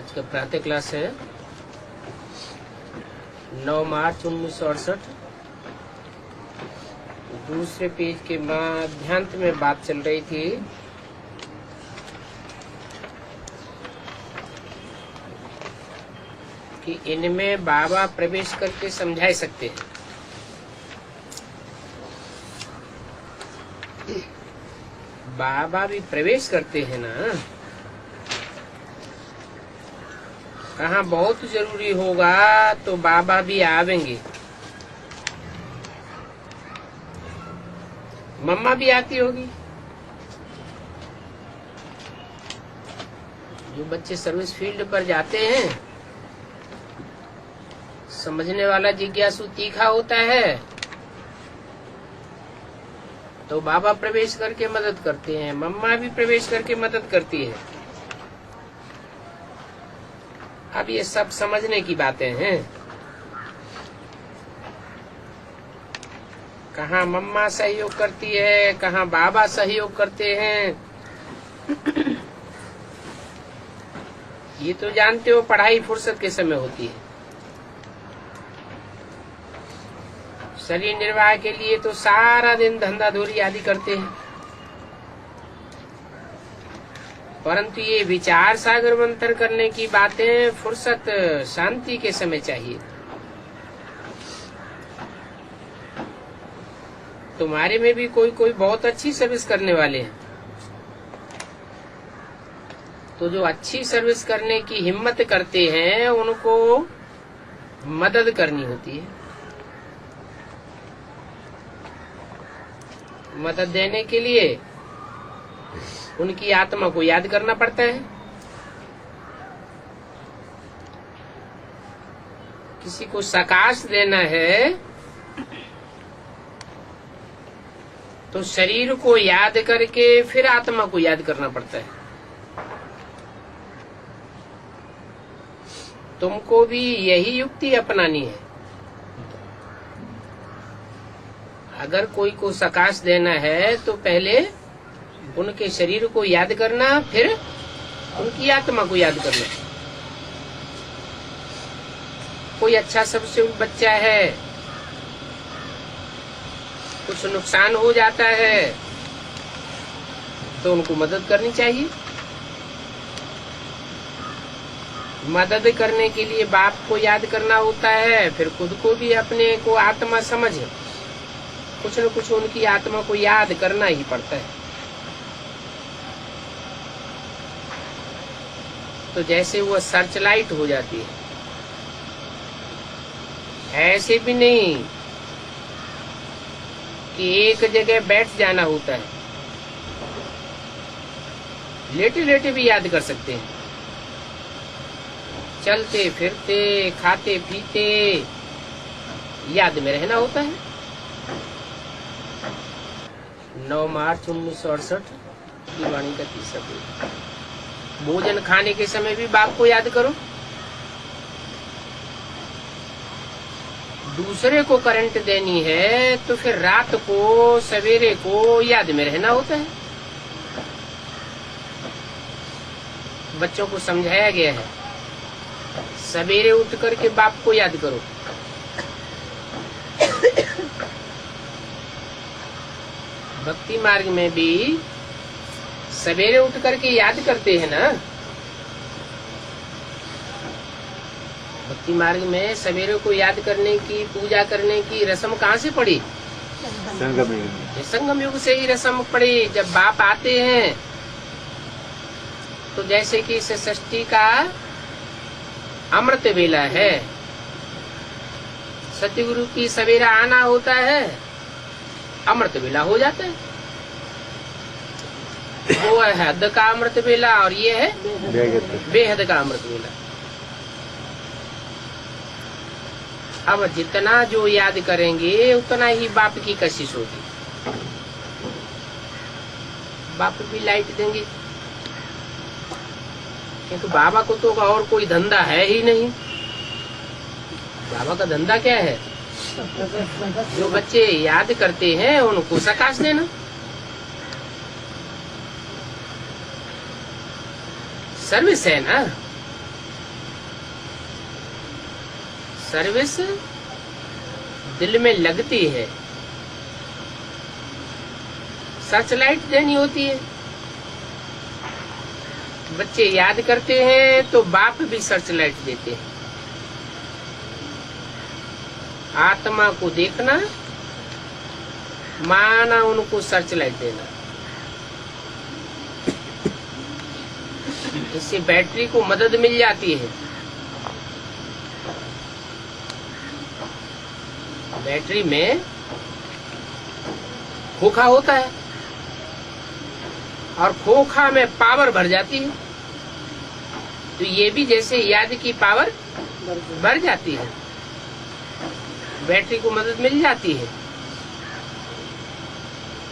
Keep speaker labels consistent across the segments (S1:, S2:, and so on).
S1: आज का प्रातः क्लास है 9 मार्च 1968। दूसरे पेज के मध्यांत में बात चल रही थी कि इनमें बाबा प्रवेश करके समझा सकते हैं। बाबा भी प्रवेश करते हैं ना, कहाँ बहुत जरूरी होगा तो बाबा भी आवेंगे। मम्मा भी आती होगी। जो बच्चे सर्विस फील्ड पर जाते हैं, समझने वाला जिज्ञासु तीखा होता है, तो बाबा प्रवेश करके मदद करते हैं, मम्मा भी प्रवेश करके मदद करती है। अब ये सब समझने की बातें हैं। कहाँ मम्मा सहयोग करती है, कहाँ बाबा सहयोग करते हैं। ये तो जानते हो पढ़ाई फुर्सत के समय होती है। शरीर निर्वाह के लिए तो सारा दिन धंधा धोरी आदि करते हैं, परंतु ये विचार सागर मंथन करने की बातें फुर्सत शांति के समय चाहिए। तुम्हारे में भी कोई कोई बहुत अच्छी सर्विस करने वाले हैं, तो जो अच्छी सर्विस करने की हिम्मत करते हैं उनको मदद करनी होती है। मदद देने के लिए उनकी आत्मा को याद करना पड़ता है। किसी को सकाश देना है तो शरीर को याद करके फिर आत्मा को याद करना पड़ता है। तुमको भी यही युक्ति अपनानी है। अगर कोई को सकाश देना है तो पहले उनके शरीर को याद करना, फिर उनकी आत्मा को याद करना। कोई अच्छा सबसे बच्चा है, कुछ नुकसान हो जाता है तो उनको मदद करनी चाहिए। मदद करने के लिए बाप को याद करना होता है, फिर खुद को भी अपने को आत्मा समझ कुछ न कुछ उनकी आत्मा को याद करना ही पड़ता है। तो जैसे वो सर्च लाइट हो जाती है, ऐसे भी नहीं कि एक जगह बैठ जाना होता है। लेटे लेटे भी याद कर सकते हैं, चलते फिरते खाते पीते याद में रहना होता है। 9 मार्च 1968 की वाणी का तीसरा पेज। भोजन खाने के समय भी बाप को याद करो। दूसरे को करंट देनी है तो फिर रात को सवेरे को याद में रहना होता है। बच्चों को समझाया गया है, सवेरे उठ करके बाप को याद करो। भक्ति मार्ग में भी सवेरे उठ करके याद करते हैं ना। भक्ति मार्ग में सवेरे को याद करने की, पूजा करने की रस्म कहाँ से पड़ी? संगम युग से ही रस्म पड़ी। जब बाप आते हैं तो जैसे कि इस षष्ठी का अमृत वेला है, सतगुरु की सवेरा आना होता है, अमृत वेला हो जाता है। वो है हद का अमृत वेला और ये है बेहद का अमृत वेला। अब जितना जो याद करेंगे उतना ही बाप की कशिश होगी। बाप भी लाइट देंगे, क्योंकि बाबा को तो और कोई धंधा है ही नहीं। बाबा का धंधा क्या है? जो बच्चे याद करते हैं उनको सकाश देना। सर्विस है ना। सर्विस दिल में लगती है, सर्च लाइट देनी होती है। बच्चे याद करते हैं तो बाप भी सर्च लाइट देते हैं। आत्मा को देखना माना उनको सर्च लाइट देना। इससे बैटरी को मदद मिल जाती है। बैटरी में खोखा होता है और खोखा में पावर भर जाती है, तो ये भी जैसे याद की पावर भर जाती है, बैटरी को मदद मिल जाती है।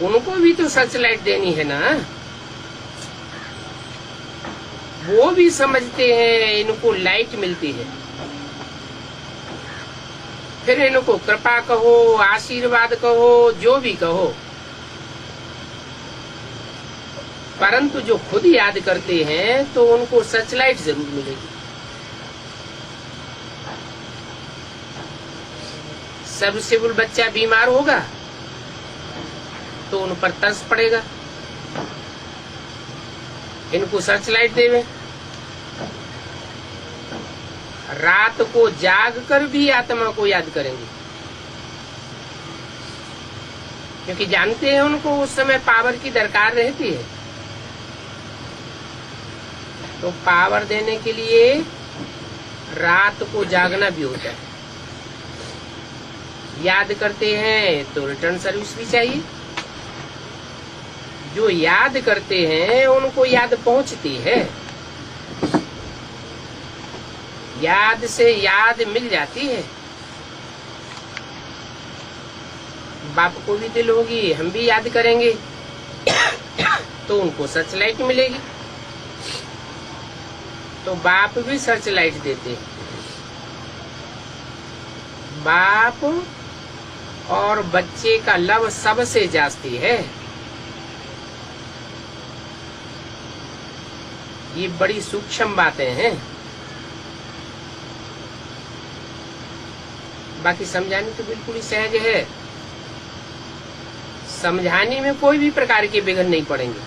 S1: उनको भी तो सर्च लाइट देनी है ना, वो भी समझते हैं इनको लाइट मिलती है। फिर इनको कृपा कहो, आशीर्वाद कहो, जो भी कहो, परंतु जो खुद याद करते हैं तो उनको सर्च लाइट जरूर मिलेगी। सबसेबुल बच्चा बीमार होगा तो उन पर तरस पड़ेगा, इनको सर्च लाइट देवे। रात को जाग कर भी आत्मा को याद करेंगे, क्योंकि जानते हैं उनको उस समय पावर की दरकार रहती है। तो पावर देने के लिए रात को जागना भी होता है। याद करते हैं तो रिटर्न सर्विस भी चाहिए। जो याद करते हैं उनको याद पहुंचती है, याद से याद मिल जाती है। बाप को भी दिल होगी, हम भी याद करेंगे तो उनको सर्च लाइट मिलेगी। तो बाप भी सर्च लाइट देते हैं। बाप और बच्चे का लव सबसे जास्ती है। ये बड़ी सूक्ष्म बातें हैं, बाकी समझाने तो बिल्कुल ही सहज है। समझाने में कोई भी प्रकार के विघ्न नहीं पड़ेंगे।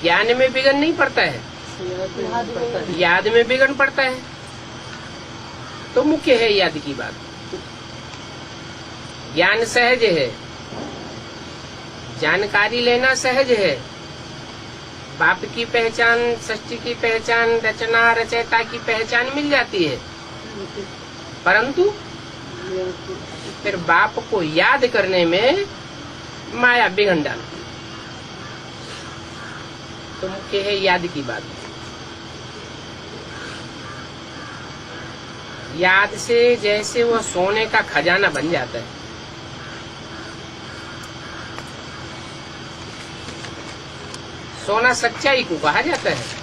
S1: ज्ञान में विघ्न नहीं पड़ता है, याद में विघ्न पड़ता है। तो मुख्य है याद की बात। ज्ञान सहज है, जानकारी लेना सहज है। बाप की पहचान, सृष्टि की पहचान, रचना रचयिता की पहचान मिल जाती है, परंतु फिर बाप को याद करने में माया विघ्न डालती है। तो मुख्य है याद की बात। याद से जैसे वह सोने का खजाना बन जाता है। सोना सच्चाई को कहा जाता है।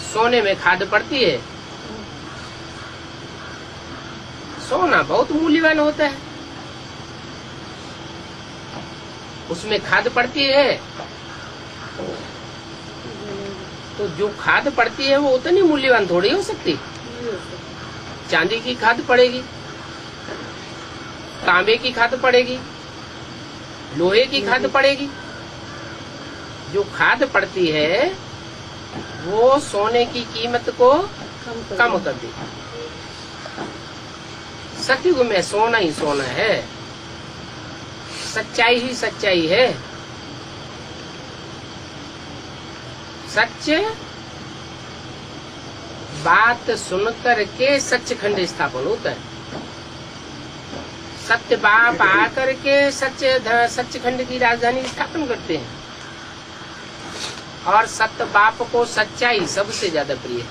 S1: सोने में खाद पड़ती है। सोना बहुत मूल्यवान होता है, उसमें खाद पड़ती है, तो जो खाद पड़ती है वो उतनी मूल्यवान थोड़ी हो सकती। चांदी की खाद पड़ेगी, तांबे की खाद पड़ेगी, लोहे की खाद पड़ेगी। जो खाद पड़ती है वो सोने की कीमत को कम कर देगी। सतयुग में सोना ही सोना है, सच्चाई ही सच्चाई है। सच्चे बात सुनकर के सच्चखंड स्थापन होता है। सत्य बाप आकर के सच्चखंड की राजधानी स्थापन करते हैं। और सत्य बाप को सच्चाई सबसे ज्यादा प्रिय है।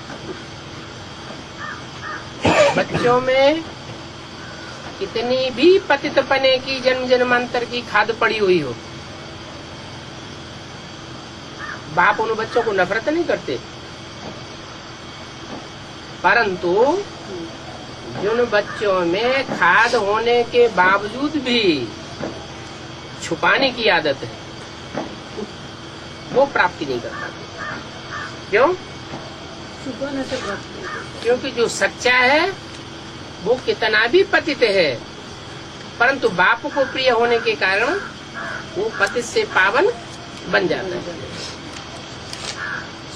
S1: बच्चों में कितनी भी पतितपने की जन्म जन्मांतर की खाद पड़ी हुई हो, बाप उन बच्चों को नफरत नहीं करते, परंतु जिन बच्चों में खाद होने के बावजूद भी छुपाने की आदत है, वो प्राप्ति नहीं कर पाते। क्यों?
S2: छुपाने से बात
S1: क्योंकि जो सच्चा है वो कितना भी पतित है, परंतु बाप को प्रिय होने के कारण वो पतित से पावन बन जाता है,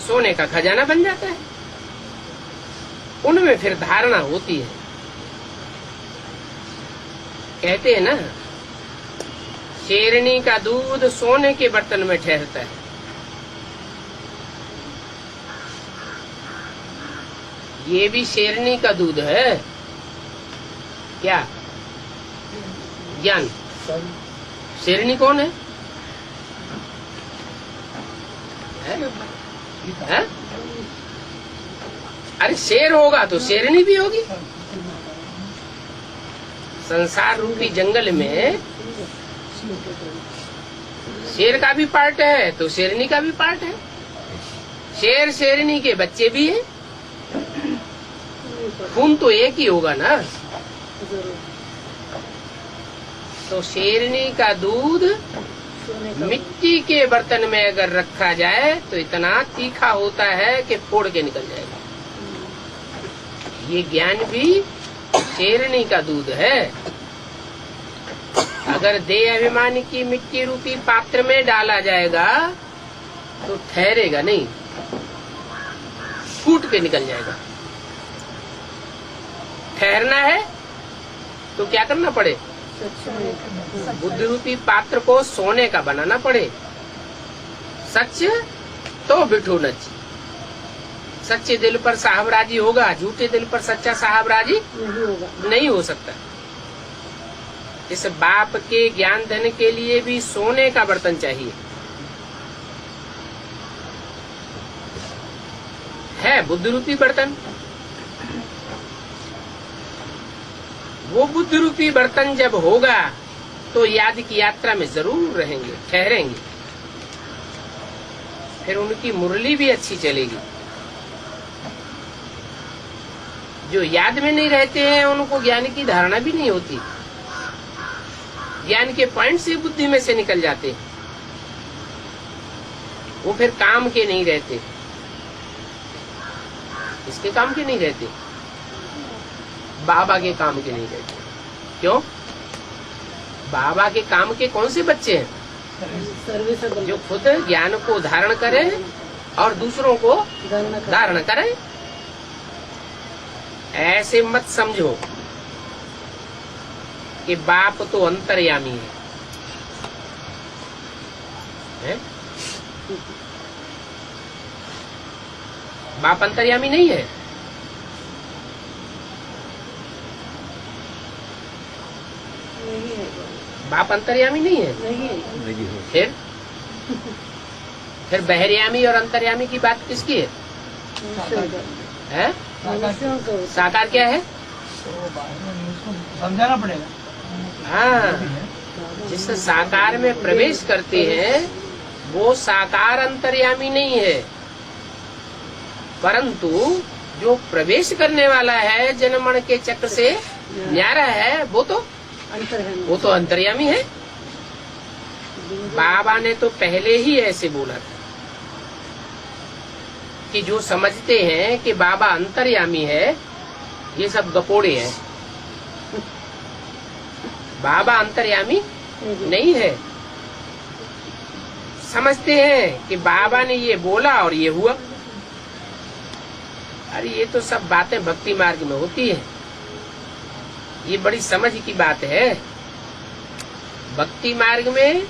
S1: सोने का खजाना बन जाता है। उनमें फिर धारणा होती है। कहते हैं ना, शेरनी का दूध सोने के बर्तन में ठहरता है। ये भी शेरनी का दूध है क्या? ज्ञान। शेरनी कौन है? है? अरे शेर होगा तो शेरनी भी होगी। संसार रूपी जंगल में शेर का भी पार्ट है तो शेरनी का भी पार्ट है। शेर शेरनी के बच्चे भी हैं। खून तो एक ही होगा ना। तो शेरनी का दूध मिट्टी के बर्तन में अगर रखा जाए तो इतना तीखा होता है कि फोड़ के निकल जाएगा। ये ज्ञान भी शेरनी का दूध है। अगर देह अभिमान की मिट्टी रूपी पात्र में डाला जाएगा तो ठहरेगा नहीं, फूट के निकल जाएगा। ठहरना है तो क्या करना पड़े? बुद्धि रूपी पात्र को सोने का बनाना पड़े। सच तो बिठो नच। सच्चे दिल पर साहबराजी होगा, झूठे दिल पर सच्चा साहबराजी नहीं हो सकता। इस बाप के ज्ञान धन के लिए भी सोने का बर्तन चाहिए। है बुद्धि रूपी बर्तन। वो बुद्धि रूपी बर्तन जब होगा तो याद की यात्रा में जरूर रहेंगे, ठहरेंगे। फिर उनकी मुरली भी अच्छी चलेगी। जो याद में नहीं रहते हैं उनको ज्ञान की धारणा भी नहीं होती। ज्ञान के पॉइंट से बुद्धि में से निकल जाते हैं। वो फिर काम के नहीं रहते। इसके काम के नहीं रहते, बाबा के काम के नहीं रहते। क्यों? बाबा के काम के कौन से बच्चे हैं? जो खुद ज्ञान को धारण करें और दूसरों को धारण करें। ऐसे मत समझो कि बाप तो अंतर्यामी है? बाप अंतर्यामी नहीं है। बाप अंतर्यामी नहीं है। फिर बहरयामी और अंतर्यामी की बात किसकी है? साकार क्या है?
S3: समझाना पड़ेगा।
S1: हाँ, जिस साकार में प्रवेश करते हैं वो साकार अंतर्यामी नहीं है, परंतु जो प्रवेश करने वाला है जनमण के चक्र से न्यारा है वो तो अंतर्यामी है। बाबा ने तो पहले ही ऐसे बोला था कि जो समझते हैं कि बाबा अंतर्यामी है ये सब गपोड़े हैं। बाबा अंतर्यामी नहीं है। समझते हैं कि बाबा ने ये बोला और ये हुआ। अरे ये तो सब बातें भक्ति मार्ग में होती है। ये बड़ी समझ की बात है। भक्ति मार्ग में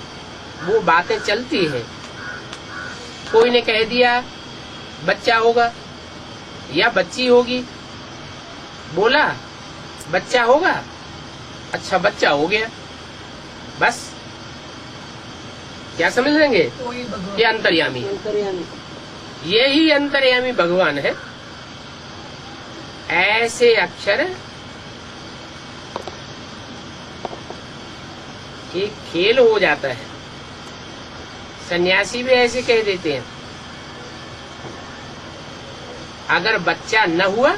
S1: वो बातें चलती है। कोई ने कह दिया बच्चा होगा या बच्ची होगी, बोला बच्चा होगा, अच्छा बच्चा हो गया, बस क्या समझ लेंगे? ये अंतर्यामी है। यही अंतर्यामी भगवान है। ऐसे अक्षर एक खेल हो जाता है। सन्यासी भी ऐसे कह देते हैं, अगर बच्चा न हुआ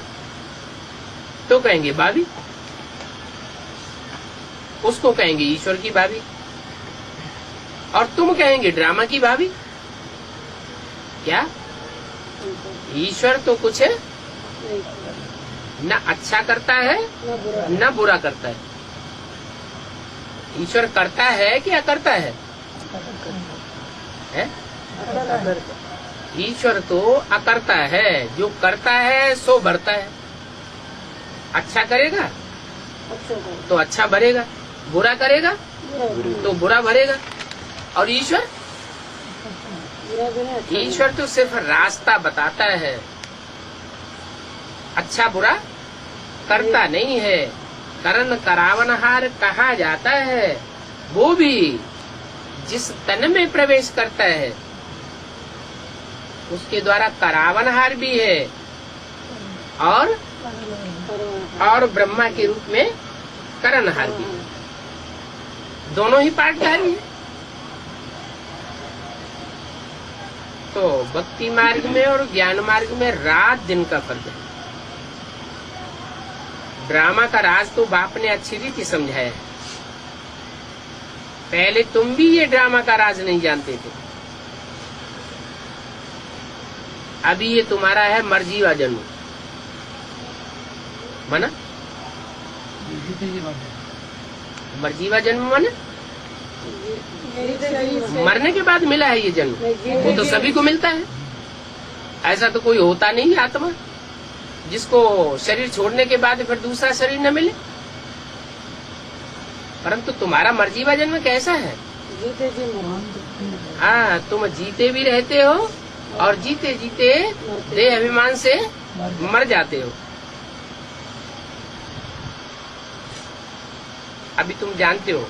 S1: तो कहेंगे भाभी, उसको कहेंगे ईश्वर की भाभी, और तुम कहेंगे ड्रामा की भाभी। क्या ईश्वर तो कुछ न अच्छा करता है न बुरा करता है। ईश्वर करता है कि अकर्ता है? ईश्वर तो अकर्ता है। जो करता है सो भरता है। अच्छा करेगा तो अच्छा भरेगा, बुरा करेगा तो बुरा भरेगा। और ईश्वर तो सिर्फ रास्ता बताता है, अच्छा बुरा करता नहीं है। करण करावनहार कहा जाता है वो भी जिस तन में प्रवेश करता है उसके द्वारा करावनहार भी है और ब्रह्मा के रूप में करणहार भी है। दोनों ही पाठधारी है। तो भक्ति मार्ग में और ज्ञान मार्ग में रात दिन का फर्क है। ड्रामा का राज तो बाप ने अच्छी रीति समझाया है। पहले तुम भी ये ड्रामा का राज नहीं जानते थे। अभी ये तुम्हारा है मर्जीवा जन्म, माना मर्जीवा जन्म माने मरने के बाद मिला है ये जन्म। वो तो सभी को मिलता है। ऐसा तो कोई होता नहीं है आत्मा जिसको शरीर छोड़ने के बाद फिर दूसरा शरीर न मिले। परंतु तुम्हारा मर्जीवा जन्म कैसा है?
S2: जीते जी
S1: हाँ, तुम जीते भी रहते हो और जीते जीते देह अभिमान से मर जाते हो। अभी तुम जानते हो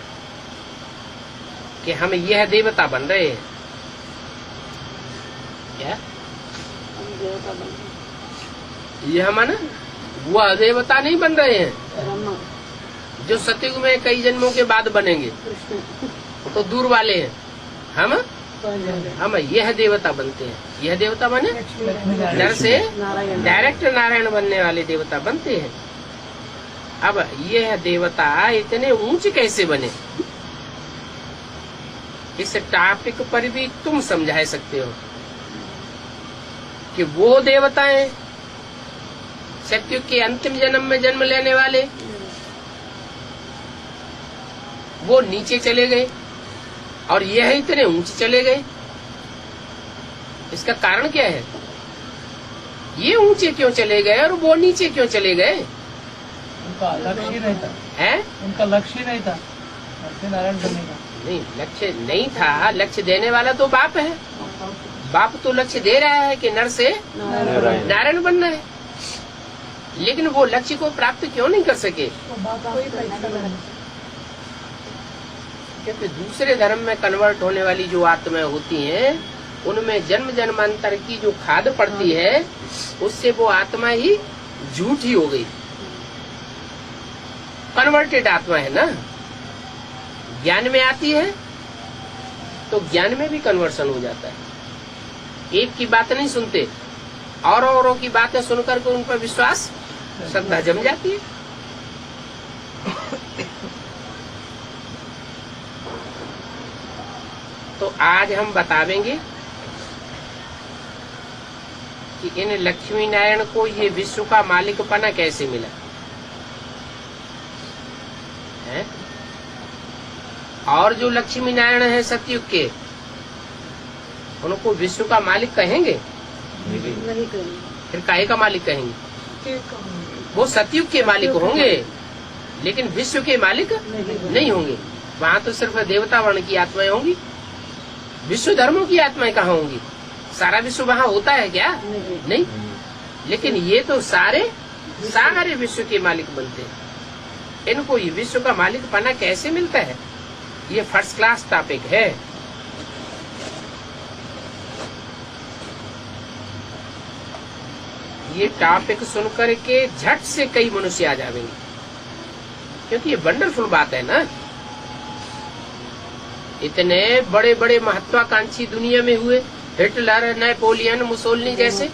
S1: कि हम यह देवता बन रहे हैं। क्या यह माना वह देवता नहीं बन रहे हैं जो सतयुग में कई जन्मों के बाद बनेंगे, तो दूर वाले हैं। हम यह देवता बनते हैं। यह देवता बने नर से डायरेक्ट नारायण बनने वाले देवता बनते हैं। अब यह देवता इतने ऊंचे कैसे बने, इस टॉपिक पर भी तुम समझा सकते हो कि वो देवताएं सतयुग के अंतिम जन्म में जन्म लेने वाले वो नीचे चले गए और यह इतने ऊंचे चले गए। इसका कारण क्या है? ये ऊंचे क्यों चले गए और वो नीचे क्यों चले गए?
S3: उनका लक्ष्य ही नहीं था।
S1: है
S3: उनका लक्ष्य ही नहीं था नारायण बनने का।
S1: नहीं, लक्ष्य नहीं था। लक्ष्य देने वाला तो बाप है। बाप तो लक्ष्य दे रहा है कि नर से नारायण बनना है, लेकिन वो लक्ष्य को प्राप्त क्यों नहीं कर सके? क्योंकि दूसरे धर्म में कन्वर्ट होने वाली जो आत्माएं होती हैं उनमें जन्म जन्मांतर की जो खाद पड़ती है उससे वो आत्मा ही झूठी हो गई। कन्वर्टेड आत्मा है ना, ज्ञान में आती है तो ज्ञान में भी कन्वर्सन हो जाता है। एक की बात नहीं सुनते और औरों की बातें सुनकर के उन पर विश्वास श्रद्धा जम जाती है। तो आज हम बतावेंगे कि इन लक्ष्मी नारायण को ये विश्व का मालिकपना कैसे मिला है। और जो लक्ष्मी नारायण है सतयुग के, उनको विश्व का मालिक कहेंगे?
S2: नहीं करेंगे।
S1: फिर काहे का मालिक कहेंगे? वो सतयुग के मालिक होंगे लेकिन विश्व के मालिक नहीं होंगे। वहाँ तो सिर्फ देवता वर्ण की आत्माएं होंगी। विश्व धर्मों की आत्माएं कहाँ होंगी? सारा विश्व वहाँ होता है क्या? नहीं। लेकिन ये तो सारे विश्व के मालिक बनते हैं। इनको ये विश्व का मालिक पना कैसे मिलता है, ये फर्स्ट क्लास टॉपिक है। ये टॉपिक सुनकर के झट से कई मनुष्य आ जाएंगे, क्योंकि ये वंडरफुल बात है ना। इतने बड़े बड़े महत्वाकांक्षी दुनिया में हुए, हिटलर, नेपोलियन, मुसोलिनी जैसे,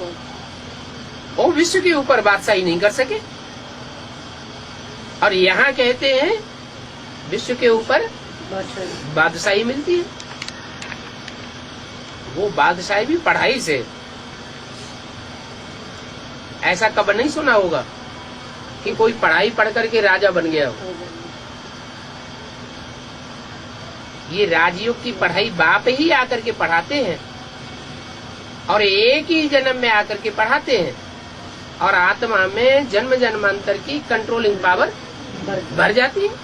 S1: वो विश्व के ऊपर बादशाही नहीं कर सके। और यहाँ कहते हैं विश्व के ऊपर बादशाही मिलती है। वो बादशाही भी पढ़ाई से, ऐसा कब नहीं सुना होगा कि कोई पढ़ाई पढ़ करके राजा बन गया हो। ये राजयोग की पढ़ाई बाप ही आकर के पढ़ाते हैं और एक ही जन्म में आकर के पढ़ाते हैं और आत्मा में जन्म जन्मांतर की कंट्रोलिंग पावर भर जाती है।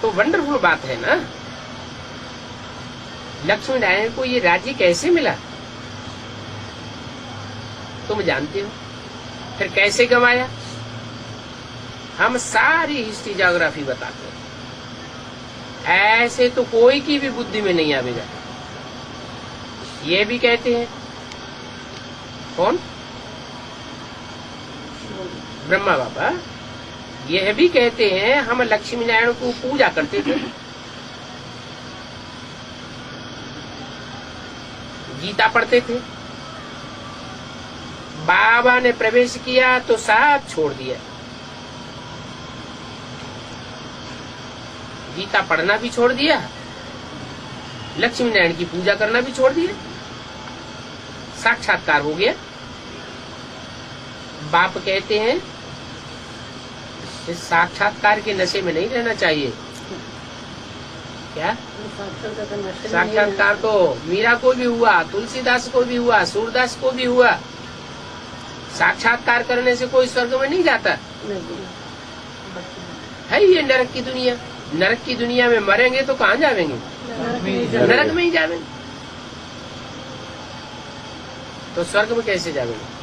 S1: तो वंडरफुल बात है ना। लक्ष्मी नारायण को ये राज्य कैसे मिला तुम जानते हो, फिर कैसे गंवाया। हम सारी हिस्ट्री ज्योग्राफी बताते हैं, ऐसे तो कोई की भी बुद्धि में नहीं आवेगा। ये भी कहते हैं कौन, ब्रह्मा बाबा, यह भी कहते हैं हम लक्ष्मी नारायण को पूजा करते थे। गीता पढ़ते थे, बाबा ने प्रवेश किया तो सब छोड़ दिया। गीता पढ़ना भी छोड़ दिया, लक्ष्मी नारायण की पूजा करना भी छोड़ दिया। साक्षात्कार हो गया। बाप कहते हैं इस साक्षात्कार के नशे में नहीं रहना चाहिए। क्या साक्षात्कार तो मीरा को भी हुआ, तुलसीदास को भी हुआ, सूरदास को भी हुआ। साक्षात्कार करने से कोई स्वर्ग में नहीं जाता है। ये नरक की दुनिया, नरक की दुनिया में मरेंगे तो कहाँ जावेंगे, नरक में ही जावेंगे। तो स्वर्ग में कैसे जावेंगे?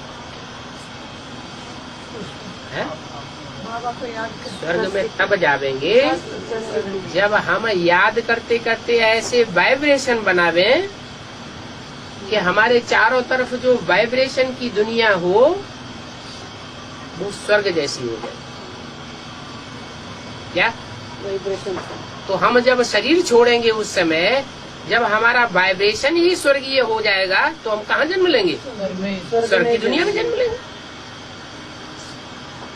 S1: स्वर्ग में तब जावेंगे जब हम याद करते करते ऐसे वाइब्रेशन बनावे कि हमारे चारों तरफ जो वाइब्रेशन की दुनिया हो वो स्वर्ग जैसी हो जाए। क्या
S2: वाइब्रेशन? तो
S1: हम जब शरीर छोड़ेंगे उस समय जब हमारा वाइब्रेशन ही स्वर्गीय हो जाएगा तो हम कहाँ जन्म लेंगे? स्वर्ग की दुनिया में जन्म लेंगे।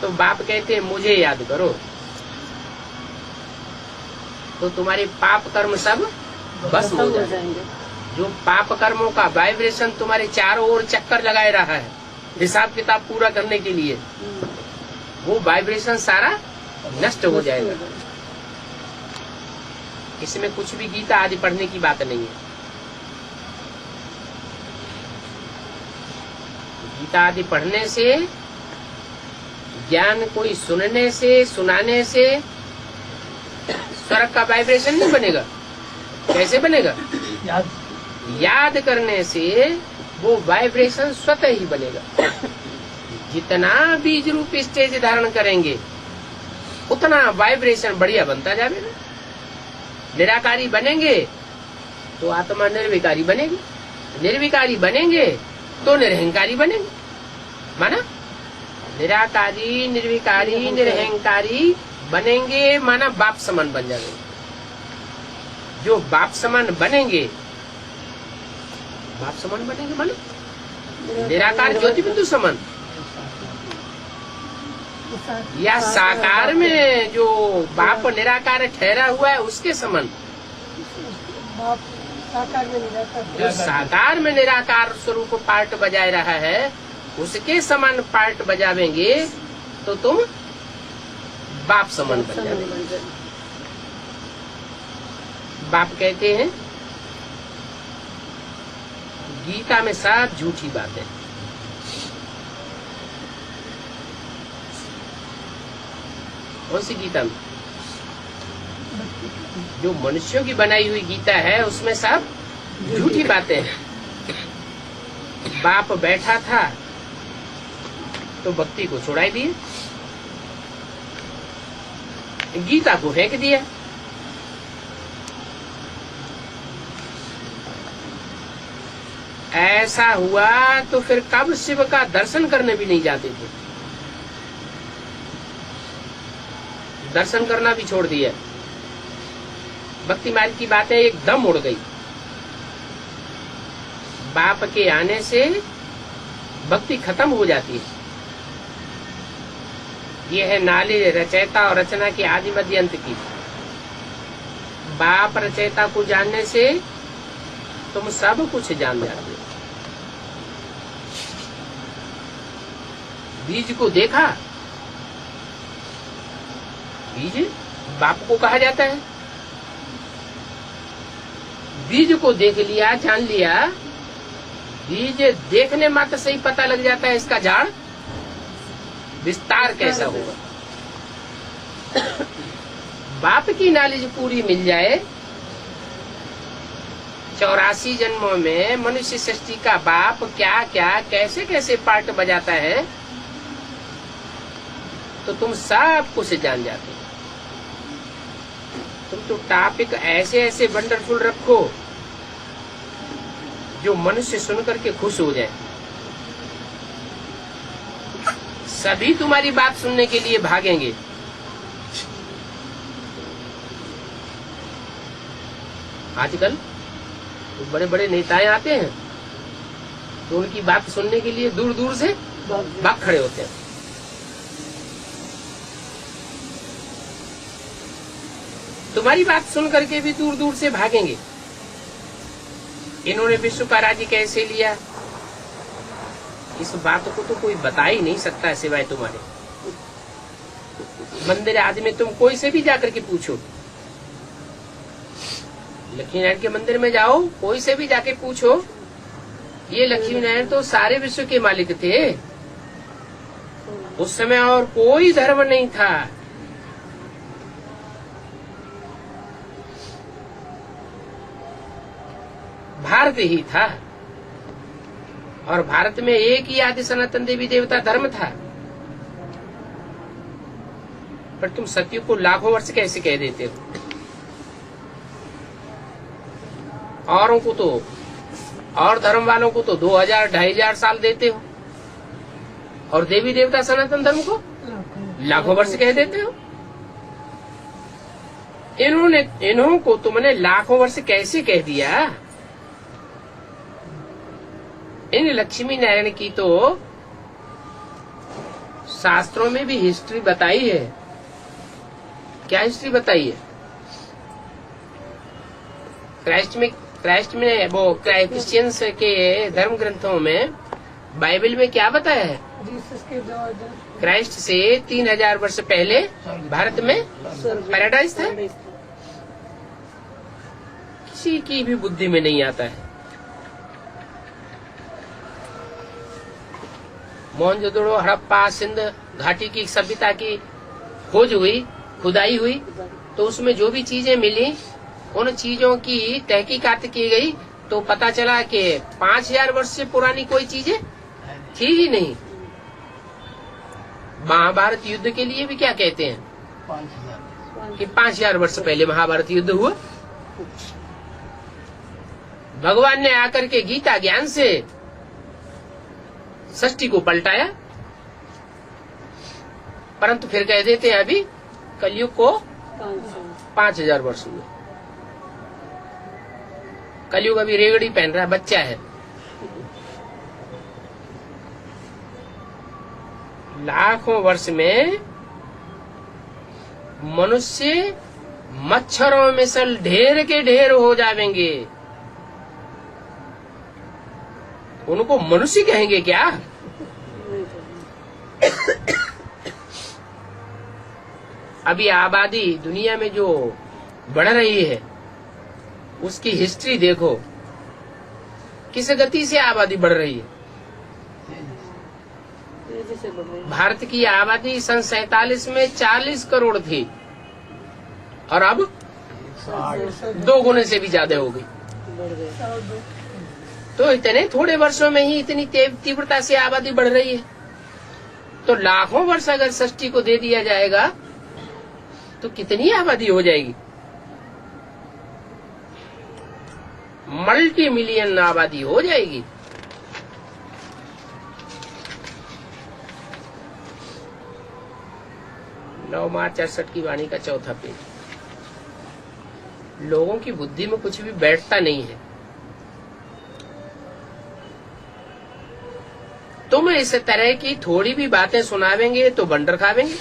S1: तो बाप कहते हैं मुझे याद करो तो तुम्हारे पाप कर्म सब भस्म हो जाएंगे। जो पाप कर्मों का वाइब्रेशन तुम्हारे चारों ओर चक्कर लगाए रहा है हिसाब किताब पूरा करने के लिए, वो वाइब्रेशन सारा नष्ट हो जाएगा। इसमें कुछ भी गीता आदि पढ़ने की बात नहीं है। गीता आदि पढ़ने से, ज्ञान कोई सुनने से, सुनाने से स्वर्ग का वाइब्रेशन नहीं बनेगा। कैसे बनेगा? याद करने से वो वाइब्रेशन स्वतः ही बनेगा। जितना बीज रूप स्टेज धारण करेंगे उतना वाइब्रेशन बढ़िया बनता जाएगा। निराकारी बनेंगे तो आत्मा निर्विकारी बनेगी, निर्विकारी बनेंगे तो निरहंकारी बनेंगे। माना निराकारी, निर्विकारी, निरहंकारी बनेंगे माना बाप समान बन जाएंगे। जो बाप समान बनेंगे, बाप समान बनेंगे माना निराकार ज्योति बिंदु समान, या साकार में जो बाप निराकार ठहरा हुआ है उसके समान। जो साकार में निराकार स्वरूप पार्ट बजाए रहा है उसके समान पार्ट बजावेंगे तो तुम बाप समान बन जाओगे। बाप कहते हैं गीता में सब झूठी बात है। कौन सी गीता में? जो मनुष्यों की बनाई हुई गीता है उसमें सब झूठी बातें हैं। बाप बैठा था तो भक्ति को छुड़ाई दिए, गीता को फेंक दिया। ऐसा हुआ तो फिर कब शिव का दर्शन करने भी नहीं जाते थे, दर्शन करना भी छोड़ दिया। भक्ति मार्ग की बातें एकदम उड़ गई। बाप के आने से भक्ति खत्म हो जाती है। यह है नाली रचयिता और रचना की आदि मध्य अंत की। बाप रचयिता को जानने से तुम सब कुछ जान जाते हो। बीज को देखा, बीज बाप को कहा जाता है। बीज को देख लिया, जान लिया, बीज देखने मात्र से ही पता लग जाता है इसका झाड़ विस्तार कैसा होगा। बाप की नॉलेज पूरी मिल जाए, 84 जन्मों में मनुष्य सृष्टि का बाप क्या क्या कैसे कैसे पार्ट बजाता है, तो तुम सब कुछ जान जाते हो। तुम तो टॉपिक ऐसे ऐसे वंडरफुल रखो जो मनुष्य सुन करके खुश हो जाए। सभी तुम्हारी बात सुनने के लिए भागेंगे। आजकल तो बड़े बड़े नेताएं आते हैं तो उनकी बात सुनने के लिए दूर दूर से भाग खड़े होते हैं। तुम्हारी बात सुन करके भी दूर दूर से भागेंगे। इन्होंने विश्व का राज्य कैसे लिया, इस बात को तो कोई बता ही नहीं सकता सिवाय तुम्हारे। मंदिर आदि में तुम कोई से भी जाकर के पूछो, लक्ष्मी नारायण के मंदिर में जाओ, कोई से भी जाके पूछो, ये लक्ष्मी नारायण तो सारे विश्व के मालिक थे। उस समय और कोई धर्म नहीं था। भारत ही था, और भारत में एक ही आदि सनातन देवी देवता धर्म था। पर तुम सत्य को लाखों वर्ष कैसे कह देते हो? औरों को तो, और धर्म वालों को तो 2000 2500 साल देते हो, और देवी देवता सनातन धर्म को लाखों वर्ष कह देते हो। इन्हों को तुमने लाखों वर्ष कैसे कह दिया? इन लक्ष्मी नारायण की तो शास्त्रों में भी हिस्ट्री बताई है। क्या हिस्ट्री बताई है? क्राइस्ट में वो क्रिश्चियंस के धर्म ग्रंथों में, बाइबल में क्या बताया है? क्राइस्ट से 3000 वर्ष पहले भारत में पैराडाइज था। किसी की भी बुद्धि में नहीं आता है। मोहनजोदड़ो, हड़प्पा, सिंध घाटी की सभ्यता की खोज हुई, खुदाई हुई, तो उसमें जो भी चीजें मिली, उन चीजों की तहकीकात की गई, तो पता चला कि 5000 वर्ष से पुरानी कोई चीजें थी ही नहीं। महाभारत युद्ध के लिए भी क्या कहते हैं
S3: 5000
S1: कि 5000 वर्ष पहले महाभारत युद्ध हुआ। भगवान ने आकर के गीता ज्ञान से षष्ठी को पलटाया, परंतु फिर कह देते हैं अभी कलयुग को 5000 वर्ष हुए। कलयुग अभी रेगड़ी पहन रहा है, बच्चा है। लाखों वर्ष में मनुष्य मच्छरों में सल ढेर के ढेर हो जाएंगे। उनको मनुष्य कहेंगे क्या? अभी आबादी दुनिया में जो बढ़ रही है उसकी हिस्ट्री देखो, किस गति से आबादी बढ़ रही है। भारत की आबादी सन 47 में 40 करोड़ थी, और अब 2 गुने से भी ज्यादा हो गई। तो इतने थोड़े वर्षों में ही इतनी तीव्रता से आबादी बढ़ रही है। तो लाखों वर्ष अगर षष्ठी को दे दिया जाएगा तो कितनी आबादी हो जाएगी? मल्टी मिलियन आबादी हो जाएगी। नौ मार्च 68 की वाणी का 4था पेज। लोगों की बुद्धि में कुछ भी बैठता नहीं है। तुम इस तरह की थोड़ी भी बातें सुनावेंगे तो बंडर खावेंगे,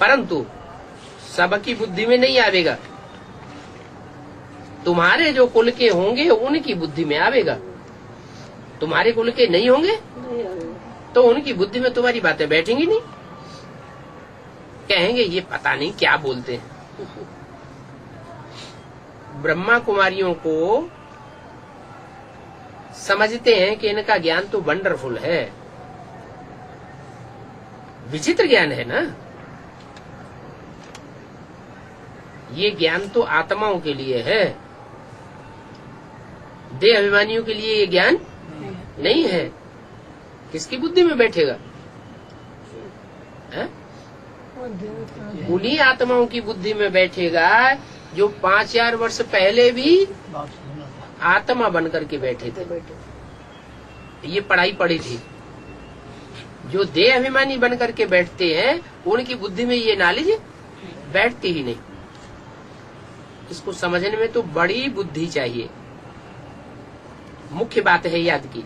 S1: परंतु सबकी बुद्धि में नहीं आवेगा। तुम्हारे जो कुल के होंगे उनकी बुद्धि में आवेगा। तुम्हारे कुल के नहीं होंगे
S2: नहीं आएगा।
S1: तो उनकी बुद्धि में तुम्हारी बातें बैठेंगी नहीं, कहेंगे ये पता नहीं क्या बोलते हैं। ब्रह्मा कुमारियों को समझते हैं कि इनका ज्ञान तो वंडरफुल है, विचित्र ज्ञान है ना। ये ज्ञान तो आत्माओं के लिए है, देह अभिमानियों के लिए ये ज्ञान नहीं है। किसकी बुद्धि में बैठेगा? है? उन्हीं आत्माओं की बुद्धि में बैठेगा जो 5000 वर्ष पहले भी आत्मा बनकर के बैठे थे। ये पढ़ाई पढ़ी थी। जो देह अभिमानी बनकर के बैठते हैं उनकी बुद्धि में ये नॉलेज बैठती ही नहीं। इसको समझने में तो बड़ी बुद्धि चाहिए। मुख्य बात है याद की,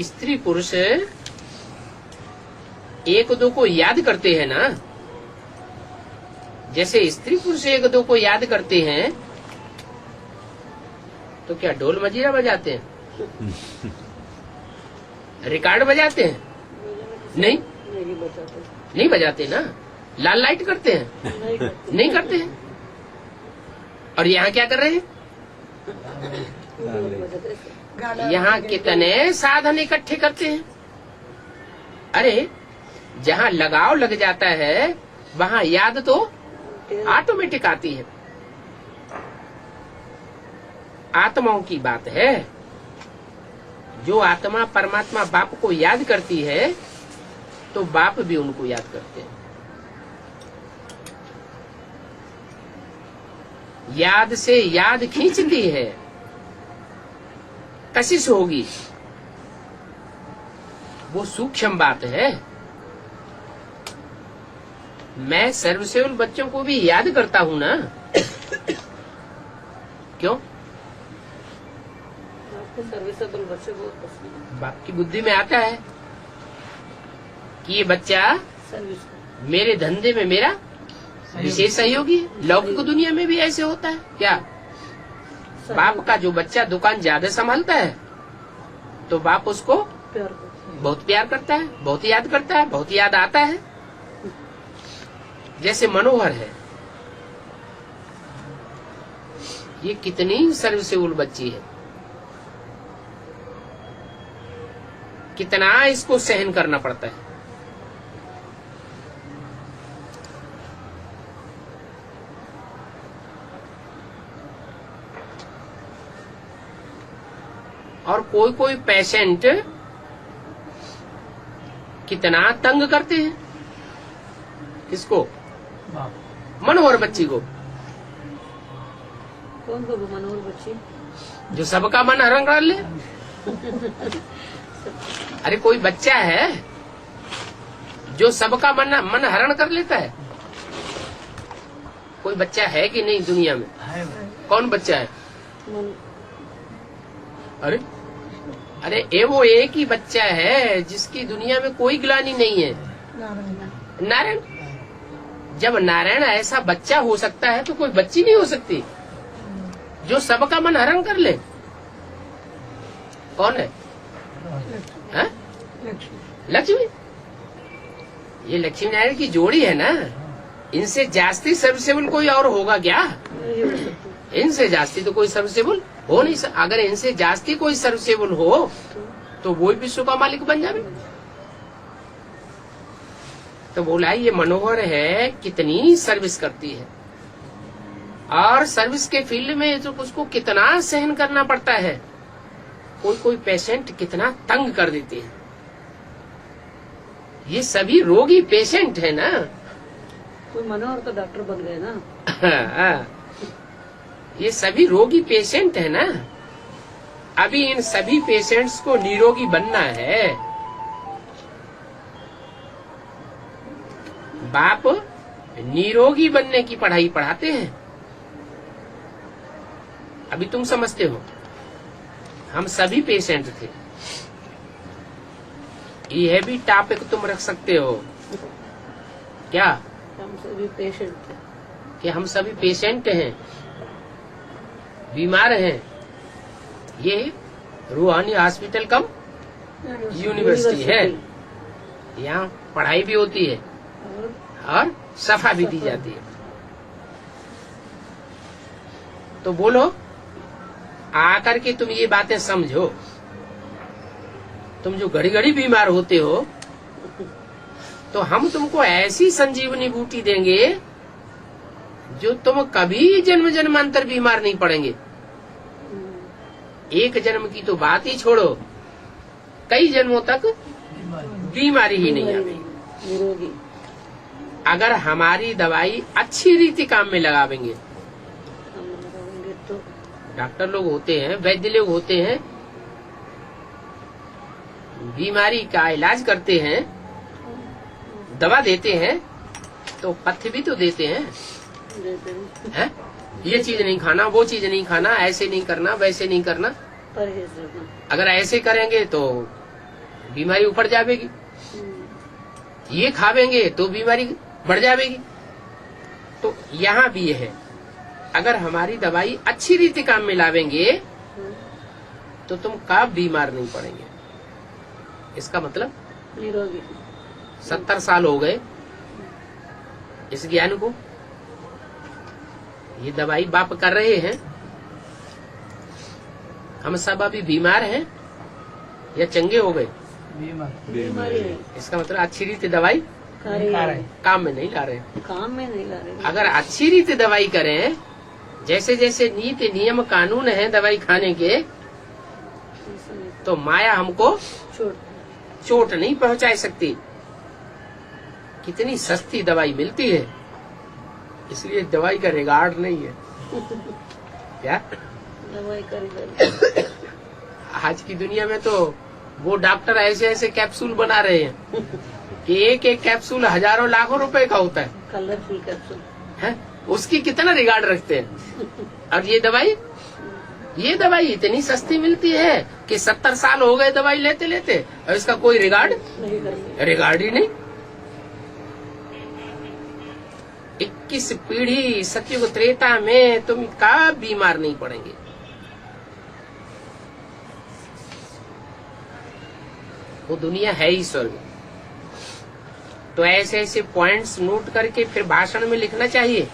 S1: स्त्री पुरुष एक दो को याद करते हैं ना, जैसे स्त्री पुरुष एक दो को याद करते हैं तो क्या ढोल मजीरा बजाते हैं, रिकॉर्ड बजाते हैं? नहीं,
S2: नहीं बचाते,
S1: नहीं बजाते ना। लाल लाइट करते हैं?
S2: नहीं करते,
S1: नहीं करते हैं। और यहाँ क्या कर रहे हैं?
S2: नहीं बचाते।
S1: यहाँ कितने साधन इकट्ठे करते हैं। अरे जहाँ लगाव लग जाता है वहाँ याद तो ऑटोमेटिक आती है। आत्माओं की बात है, जो आत्मा परमात्मा बाप को याद करती है तो बाप भी उनको याद करते हैं। याद से याद खींचती है, कशिश होगी, वो सूक्ष्म बात है। मैं सर्वसेवल बच्चों को भी याद करता हूं ना। क्यों?
S2: आपको सर्विसेबल बच्चे बहुत पसंद है।
S1: बाप की बुद्धि में आता है कि ये बच्चा
S2: सर्विस
S1: मेरे धंधे में मेरा विशेष सहयोगी है। लौकिक दुनिया में भी ऐसे होता है क्या? बाप का जो बच्चा दुकान ज्यादा संभालता है तो बाप उसको
S2: प्यार करते हैं।
S1: बहुत प्यार करता है, बहुत याद करता है, बहुत याद आता है। जैसे मनोहर है, ये कितनी सर्विसेबल बच्ची है, कितना इसको सहन करना पड़ता है। और कोई कोई पेशेंट कितना तंग करते हैं। किसको? मनोहर बच्ची को।
S2: कौन को मनोहर बच्ची?
S1: जो सबका मन हरण कर ले। अरे कोई बच्चा है जो सबका मन हरण कर लेता है। कोई बच्चा है कि नहीं दुनिया में? कौन बच्चा है?
S2: मन
S1: अरे अरे वो एक ही बच्चा है जिसकी दुनिया में कोई ग्लानि नहीं है, नारायण। जब नारायण ऐसा बच्चा हो सकता है तो कोई बच्ची नहीं हो सकती जो सबका मन हरण कर ले। कौन है? हाँ? लक्ष्मी। ये लक्ष्मी नारायण की जोड़ी है ना। इनसे जास्ती सर्विसेबल कोई और होगा क्या?
S2: नहीं हो सकती।
S1: इनसे जास्ती तो कोई सर्विसेबल हो नहीं सकता। अगर इनसे जास्ती कोई सर्विसेबल हो तो वो विश्व का मालिक बन जाए। तो बोला ये मनोहर है, कितनी सर्विस करती है, और सर्विस के फील्ड में तो उसको कितना सहन करना पड़ता है। कोई कोई पेशेंट कितना तंग कर देते हैं। ये सभी रोगी पेशेंट है ना।
S2: कोई मनोहर तो डॉक्टर बन गए ना।
S1: ये सभी रोगी पेशेंट है ना। अभी इन सभी पेशेंट्स को निरोगी बनना है। बाप निरोगी बनने की पढ़ाई पढ़ाते हैं। अभी तुम समझते हो, हम सभी पेशेंट थे। यह भी टॉपिक तुम रख सकते हो क्या,
S2: हम सभी पेशेंट थे।
S1: कि हम सभी पेशेंट हैं, बीमार हैं। ये रूहानी हॉस्पिटल कम यूनिवर्सिटी है। यहाँ पढ़ाई भी होती है और सफा भी दी जाती है। तो बोलो, आकर के तुम ये बातें समझो। तुम जो घड़ी घड़ी बीमार होते हो, तो हम तुमको ऐसी संजीवनी बूटी देंगे जो तुम कभी जन्म जन्मांतर बीमार नहीं पड़ेंगे। एक जन्म की तो बात ही छोड़ो, कई जन्मों तक बीमारी ही नहीं आएगी।
S2: निरोगी।
S1: अगर हमारी दवाई अच्छी रीति काम में लगावेंगे।
S2: हम लगाएंगे तो
S1: डॉक्टर लोग होते हैं, वैद्य लोग होते हैं, बीमारी का इलाज करते हैं, दवा देते हैं, तो पथ्य भी तो देते हैं,
S2: देते हैं।
S1: हैं? ये चीज नहीं खाना, वो चीज नहीं खाना, ऐसे नहीं करना, वैसे नहीं करना।
S2: परहेज रखना।
S1: अगर ऐसे करेंगे तो बीमारी ऊपर जाएगी, ये खावेंगे तो बीमारी बढ़ जाएगी। तो यहाँ भी है, अगर हमारी दवाई अच्छी रीति काम में लावेंगे तो तुम कब बीमार नहीं पड़ेंगे। इसका मतलब
S2: निरोगी।
S1: 70 साल हो गए इस ज्ञान को, ये दवाई बाप कर रहे हैं, हम सब अभी बीमार हैं या चंगे हो गए।
S2: बीमारी है।
S1: इसका मतलब अच्छी रीति दवाई
S2: खा रही है।
S1: काम में नहीं ला रहे।
S2: काम में नहीं ला रहे।
S1: अगर अच्छी रीति दवाई करें, जैसे जैसे नीति नियम कानून है दवाई खाने के,
S2: ऐसा नहीं।
S1: तो माया हमको
S2: छोड़।
S1: चोट नहीं पहुंचा सकती। कितनी सस्ती दवाई मिलती है, इसलिए दवाई का रिगार्ड नहीं है। क्या
S2: दवाई कर
S1: आज की दुनिया में तो वो डॉक्टर ऐसे ऐसे कैप्सूल बना रहे हैं कि एक एक कैप्सूल हजारों लाखों रुपए का होता है,
S2: कलरफुल कैप्सूल
S1: है? उसकी कितना रिगार्ड रखते हैं। और ये दवाई इतनी सस्ती मिलती है कि 70 साल हो गए दवाई लेते लेते, और इसका कोई रिगार्ड
S2: नहीं करते।
S1: रिगार्ड ही नहीं। 21 पीढ़ी सतयुग त्रेता में तुम कब बीमार नहीं पड़ेंगे। वो दुनिया है ही स्वर्ग। तो ऐसे ऐसे पॉइंट्स नोट करके फिर भाषण में लिखना चाहिए,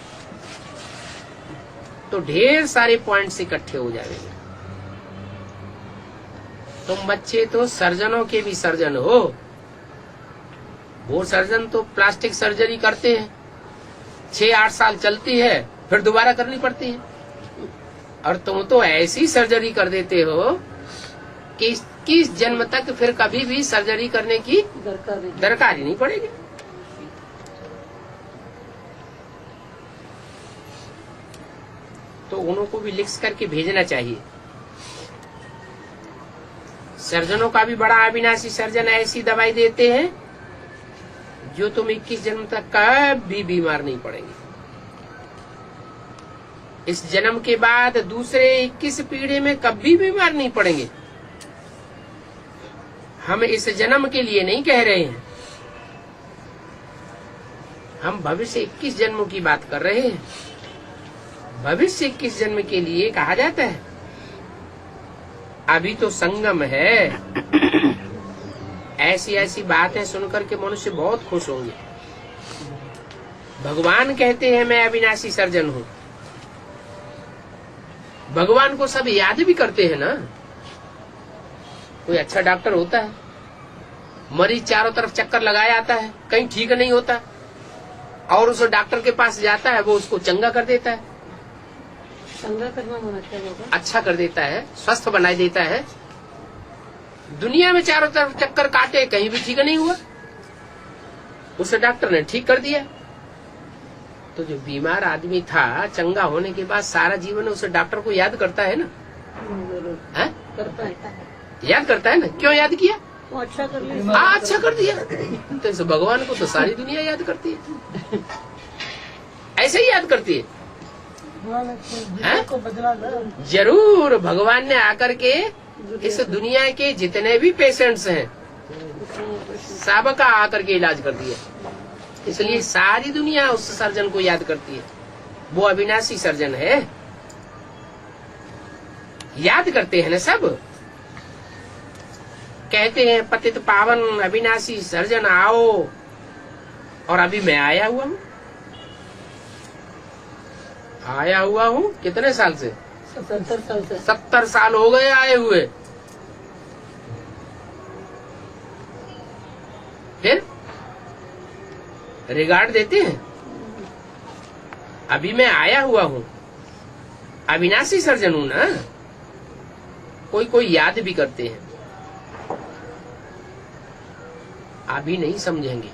S1: तो ढेर सारे पॉइंट्स इकट्ठे हो जाएंगे। तुम बच्चे तो सर्जनों के भी सर्जन हो। वो सर्जन तो प्लास्टिक सर्जरी करते हैं, 6-8 साल चलती है, फिर दोबारा करनी पड़ती है। और तुम तो ऐसी सर्जरी कर देते हो कि 21 जन्म तक फिर कभी भी सर्जरी करने की दरकार ही नहीं पड़ेगी। तो उनको भी लिख करके भेजना चाहिए। सर्जनों का भी बड़ा अविनाशी सर्जन ऐसी दवाई देते हैं जो तुम 21 जन्म तक कभी बीमार नहीं पड़ेंगे। इस जन्म के बाद दूसरे 21 पीढ़ी में कभी बीमार नहीं पड़ेंगे। हम इस जन्म के लिए नहीं कह रहे हैं, हम भविष्य 21 जन्मों की बात कर रहे हैं। भविष्य 21 जन्म के लिए कहा जाता है। अभी तो संगम है। ऐसी ऐसी बातें सुनकर के मनुष्य बहुत खुश होंगे। भगवान कहते हैं मैं अविनाशी सर्जन हूँ। भगवान को सब याद भी करते हैं ना। कोई अच्छा डॉक्टर होता है, मरीज चारों तरफ चक्कर लगाए आता है, कहीं ठीक नहीं होता, और उस डॉक्टर के पास जाता है, वो उसको चंगा कर देता है।
S2: चंगा करना होना चाहिए,
S1: अच्छा कर देता है, स्वस्थ बना देता है। दुनिया में चारों तरफ चक्कर काटे, कहीं भी ठीक नहीं हुआ, उस डॉक्टर ने ठीक कर दिया। तो जो बीमार आदमी था, चंगा होने के बाद सारा जीवन उस डॉक्टर को याद करता है ना। है?
S2: करता है।
S1: याद करता है ना। क्यों याद किया?
S2: वो अच्छा कर लिया।
S1: अच्छा कर दिया। तो इस भगवान को तो सारी दुनिया याद करती है, ऐसे ही याद करती है। जरूर भगवान ने आकर के इस दुनिया के जितने भी पेशेंट्स हैं सबका आकर के इलाज कर दिया। इसलिए सारी दुनिया उस सर्जन को याद करती है। वो अविनाशी सर्जन है, याद करते हैं ना सब। कहते हैं पतित पावन अविनाशी सर्जन आओ, और अभी मैं आया हुआ हूँ कितने साल से?
S2: 70 साल से।
S1: 70 साल हो गए आए हुए। फिर रिगार्ड देते हैं? अभी मैं आया हुआ हूँ, अविनाशी सर्जन हूं ना। कोई याद भी करते हैं, अभी नहीं समझेंगे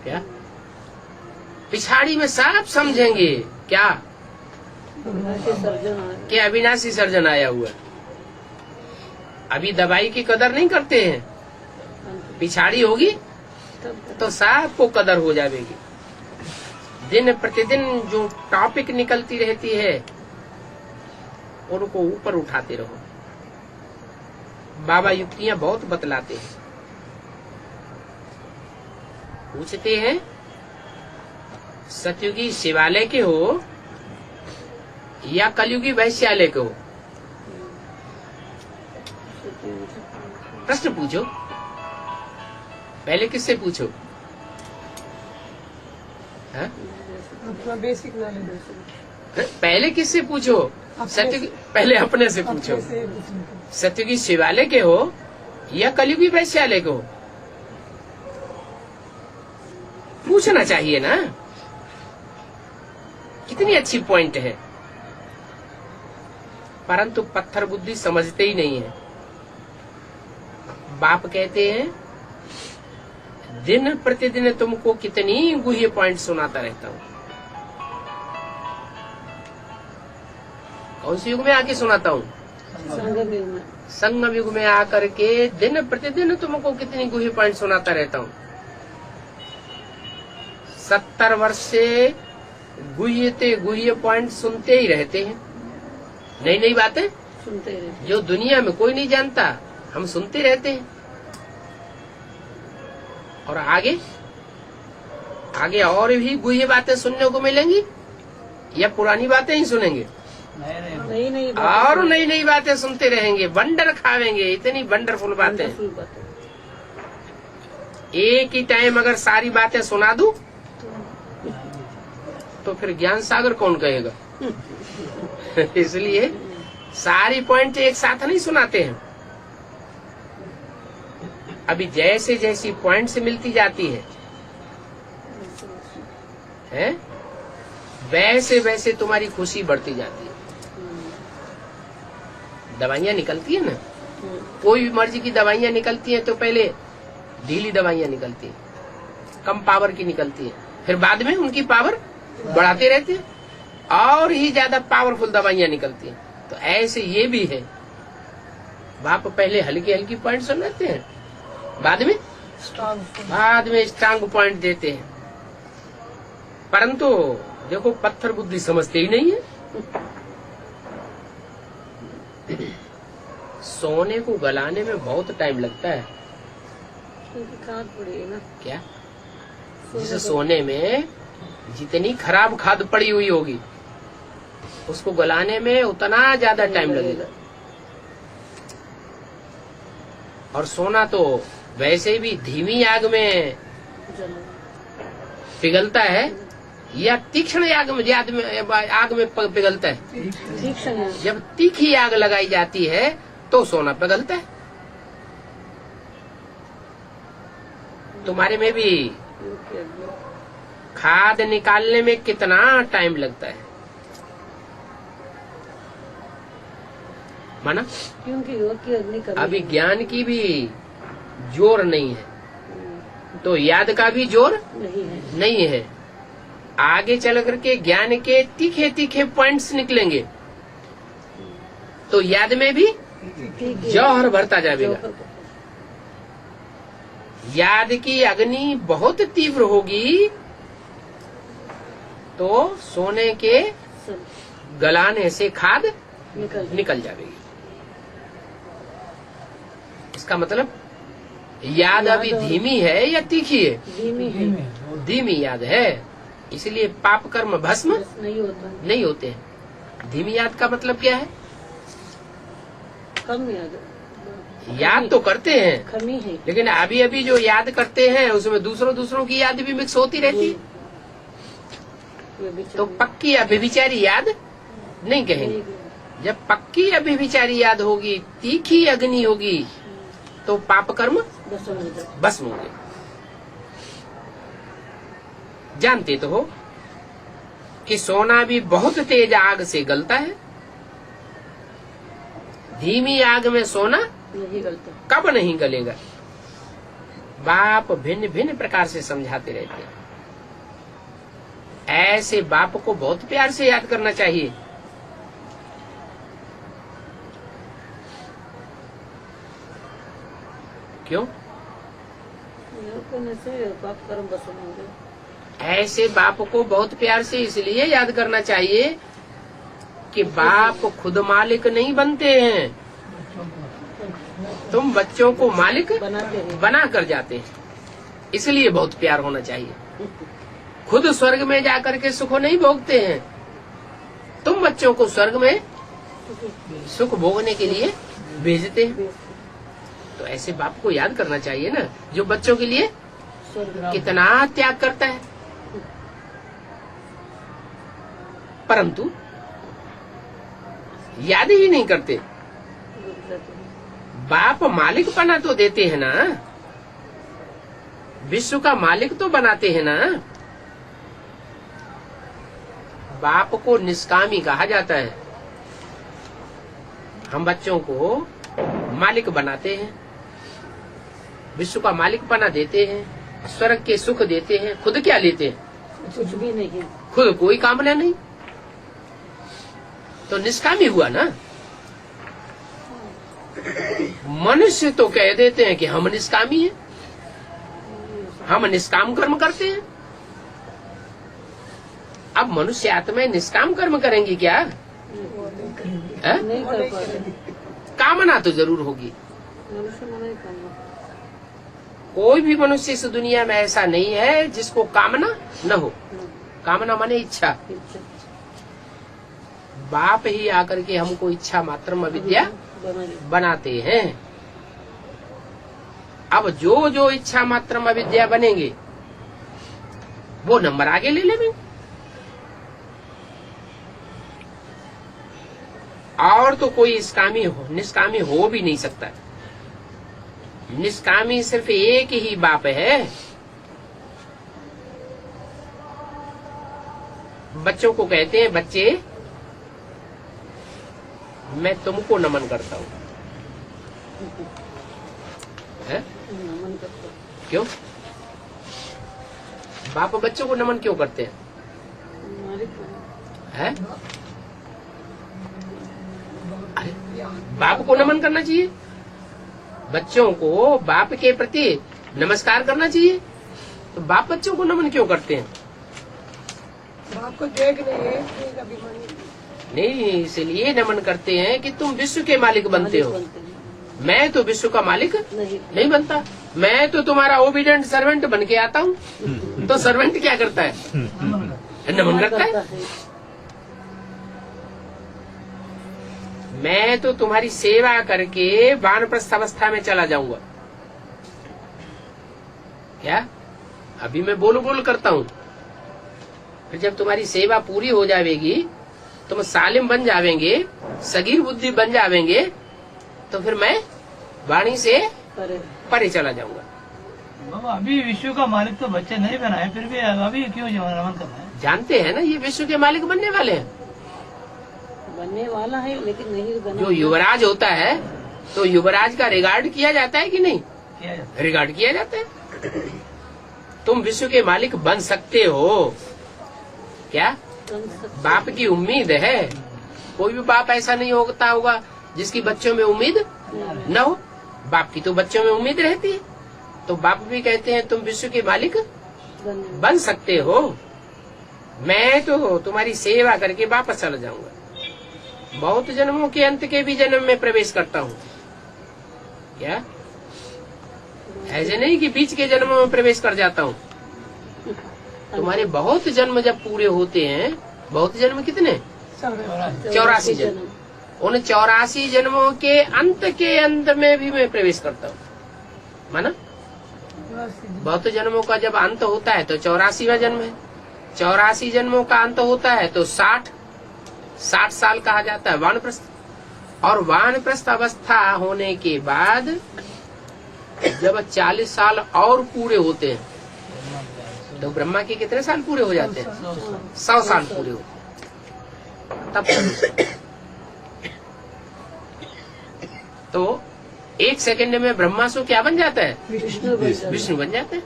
S1: क्या? पिछाड़ी में सब समझेंगे क्या?
S2: अविनाशी सर्जन आया।
S1: कि अविनाशी सर्जन आया हुआ है। अभी दवाई की कदर नहीं करते हैं, पिछाड़ी होगी तो सबको कदर हो जाएगी। दिन प्रतिदिन जो टॉपिक निकलती रहती है उनको ऊपर उठाते रहो। बाबा युक्तियां बहुत बतलाते हैं। पूछते हैं सतयुगी शिवालय के हो या कलयुगी वैश्यालय के हो? प्रश्न पूछो, पहले किससे पूछो? हाँ?
S2: अपना बेसिक नॉलेज।
S1: पहले किससे पूछो? सत्युगी पहले अपने से पूछो। सतयुगी शिवालय के हो या कलयुगी वैश्यालय के हो? पूछना चाहिए ना। कितनी अच्छी पॉइंट है, परंतु पत्थर बुद्धि समझते ही नहीं है। बाप कहते हैं दिन प्रतिदिन तुमको कितनी गुह्य पॉइंट सुनाता रहता हूँ। कौन सी युग में आके सुनाता हूँ? संगम युग में आकर के दिन प्रतिदिन तुमको कितनी गुह्य पॉइंट सुनाता रहता हूँ। 70 वर्ष से गुह्य पॉइंट सुनते ही रहते हैं। नई नई बातें
S2: सुनते रहते,
S1: जो दुनिया में कोई नहीं जानता हम सुनते रहते हैं। और आगे और भी गुह्य बातें सुनने को मिलेंगी या पुरानी बातें ही सुनेंगे?
S2: नई
S1: और नई नई बातें सुनते रहेंगे, वंडर खावेंगे। इतनी वंडरफुल बातें। एक ही टाइम अगर सारी बातें सुना दूं तो फिर ज्ञान सागर कौन कहेगा? इसलिए सारी पॉइंट एक साथ नहीं सुनाते हैं। अभी जैसे जैसी पॉइंट्स मिलती जाती है वैसे वैसे तुम्हारी खुशी बढ़ती जाती है। दवाइयाँ निकलती है ना, कोई भी मर्जी की दवाइयाँ निकलती हैं तो पहले ढीली दवाइयाँ निकलती हैं, कम पावर की निकलती हैं, फिर बाद में उनकी पावर बढ़ाते रहते हैं और ही ज्यादा पावरफुल दवाइयाँ निकलती हैं। तो ऐसे ये भी है। बाप पहले हल्की हल्की पॉइंट सुनाते हैं, बाद में स्ट्रांग पॉइंट देते हैं। परंतु देखो पत्थर बुद्धि समझते ही नहीं है। सोने को गलाने में बहुत टाइम लगता है।
S2: खाद पड़ी है ना
S1: क्या? जिस सोने में जितनी खराब खाद पड़ी हुई होगी उसको गलाने में उतना ज्यादा टाइम लगेगा। और सोना तो वैसे भी धीमी आग में पिघलता है या तीक्ष्ण आग में पिघलता है?
S2: तीक्ष्ण। जब
S1: तीखी आग लगाई जाती है तो सोना पिघलता है। तुम्हारे में भी खाद निकालने में कितना टाइम लगता है माना?
S2: क्योंकि योग की अग्नि कभी
S1: अभी ज्ञान की भी जोर नहीं है तो याद का भी जोर नहीं है। आगे चल करके ज्ञान के तीखे तीखे पॉइंट्स निकलेंगे तो याद में भी जौहर भरता जाएगा। याद की अग्नि बहुत तीव्र होगी तो सोने के गलाने से खाद निकल जाएगी। इसका मतलब याद अभी धीमी है या तीखी है? धीमी याद है, इसलिए पाप कर्म भस्म नहीं होते हैं। धीमी याद का मतलब क्या है?
S2: कम याद
S1: याद तो करते हैं,
S2: खमी है।
S1: लेकिन अभी अभी जो याद करते हैं उसमें दूसरों की याद भी मिक्स होती रहती है। तो पक्की अभिविचारी याद नहीं कहेंगे। जब पक्की अभिविचारी याद होगी, तीखी अग्नि होगी, तो पाप कर्म भस्म होंगे। जानते तो हो कि सोना भी बहुत तेज आग से गलता है। धीमी आग में सोना
S2: नहीं गलता।
S1: कब नहीं गलेगा। बाप भिन्न भिन्न प्रकार से समझाते रहते हैं। ऐसे बाप को बहुत प्यार से याद करना चाहिए। क्यों?
S2: करने से पाप कर्म भस्म होंगे।
S1: ऐसे बाप को बहुत प्यार से इसलिए याद करना चाहिए कि बाप खुद मालिक नहीं बनते हैं, तुम बच्चों को मालिक बना कर जाते हैं। इसलिए बहुत प्यार होना चाहिए। खुद स्वर्ग में जाकर के सुख नहीं भोगते हैं, तुम बच्चों को स्वर्ग में सुख भोगने के लिए भेजते हैं। तो ऐसे बाप को याद करना चाहिए ना, जो बच्चों के लिए कितना त्याग करता है। परंतु याद ही नहीं करते। बाप मालिक बना तो देते हैं ना, विश्व का मालिक तो बनाते हैं ना। बाप को निष्कामी कहा जाता है। हम बच्चों को मालिक बनाते हैं, विश्व का मालिक बना देते हैं, स्वर्ग के सुख देते हैं। खुद क्या लेते हैं?
S2: कुछ भी नहीं।
S1: खुद कोई कामना नहीं, तो निष्कामी हुआ ना। मनुष्य तो कह देते हैं कि हम निष्कामी हैं, हम निष्काम कर्म करते हैं। अब मनुष्य आत्माएं निष्काम कर्म करेंगी क्या?
S2: नहीं कर पाते।
S1: कामना तो जरूर होगी।
S2: मनुष्य में नहीं करना।
S1: कोई भी मनुष्य इस दुनिया में ऐसा नहीं है जिसको कामना न हो। कामना माने इच्छा। बाप ही आकर के हमको इच्छा मात्र अविद्या बनाते हैं। अब जो जो इच्छा मात्र अविद्या बनेंगे वो नंबर आगे ले लेंगे। और तो कोई निष्कामी हो भी नहीं सकता। निष्कामी सिर्फ एक ही बाप है। बच्चों को कहते हैं, बच्चे मैं तुमको नमन करता हूँ।
S2: नमन करता।
S1: क्यों? बाप बच्चों को नमन क्यों करते हैं? है? अरे, बाप को नमन करना चाहिए। बच्चों को बाप के प्रति नमस्कार करना चाहिए। तो बाप बच्चों को नमन क्यों करते हैं?
S3: बाप को देख
S1: नहीं, इसलिए नमन करते हैं कि तुम विश्व के मालिक बनते हो। मैं तो विश्व का मालिक नहीं बनता। मैं तो तुम्हारा ओबीडिएंट सर्वेंट बन के आता हूँ। तो सर्वेंट क्या करता है? नमन करता है। मैं तो तुम्हारी सेवा करके वानप्रस्थ अवस्था में चला जाऊंगा। क्या? अभी मैं बोल करता हूँ, फिर जब तुम्हारी सेवा पूरी हो जाएगी, तुम सालिम बन जावेंगे, सगीर बुद्धि बन जावेंगे, तो फिर मैं वाणी से परे चला जाऊंगा।
S3: बाबा अभी विश्व का मालिक तो बच्चे नहीं बनाए, फिर भी अभी क्यों नमन करना है?
S1: जानते हैं ना ये विश्व के मालिक बनने वाले हैं।
S2: बनने वाला है लेकिन नहीं बना।
S1: जो युवराज होता है तो युवराज का रिगार्ड किया जाता है कि नहीं?
S3: किया जाता है।
S1: रिगार्ड किया जाता है। तुम विश्व के मालिक बन सकते हो क्या? बाप की उम्मीद है। कोई भी बाप ऐसा नहीं होगा जिसकी बच्चों में उम्मीद न हो। बाप की तो बच्चों में उम्मीद रहती है। तो बाप भी कहते हैं तुम विश्व के मालिक बन सकते हो। मैं तो तुम्हारी सेवा करके वापस चला जाऊंगा। बहुत जन्मों के अंत के भी जन्म में प्रवेश करता हूँ। क्या? ऐसे नहीं कि बीच के जन्मों में प्रवेश कर जाता हूँ। तुम्हारे बहुत जन्म जब पूरे होते हैं, बहुत जन्म कितने? 84 जन्म। उन 84 जन्मों के अंत में भी मैं प्रवेश करता हूँ। माना बहुत जन्मों का जब अंत होता है तो 84वां जन्म है। 84 जन्मों का अंत होता है तो 60 साल कहा जाता है वानप्रस्थ। और वानप्रस्थ अवस्था होने के बाद जब 40 साल और पूरे होते हैं तो ब्रह्मा के कितने साल पूरे हो जाते हैं? 100 साल पूरे होते हैं तब। तो 1 सेकंड में ब्रह्मासु क्या बन जाता है? विष्णु बन जाते हैं।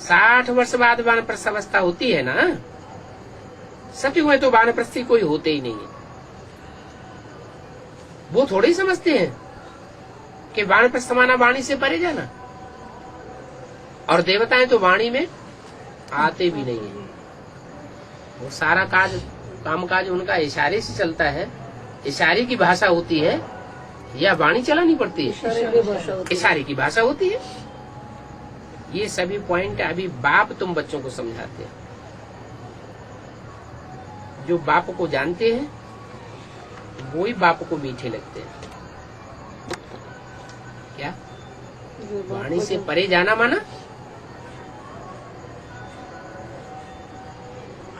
S1: 60 वर्ष बाद वानप्रस्थ अवस्था होती है ना। सतयुग में तो वानप्रस्थी कोई होते ही नहीं है। वो थोड़े ही समझते हैं कि वानप्रस्थ माना वाणी से परे जाना, और देवताएं तो वाणी में आते भी नहीं है। वो सारा कामकाज उनका इशारे से चलता है। इशारे की भाषा होती है या वाणी चलानी पड़ती है? इशारे की भाषा होती है। ये सभी पॉइंट अभी बाप तुम बच्चों को समझाते हैं। जो बाप को जानते हैं वो ही बाप को मीठे लगते हैं। क्या वाणी से परे जाना माना?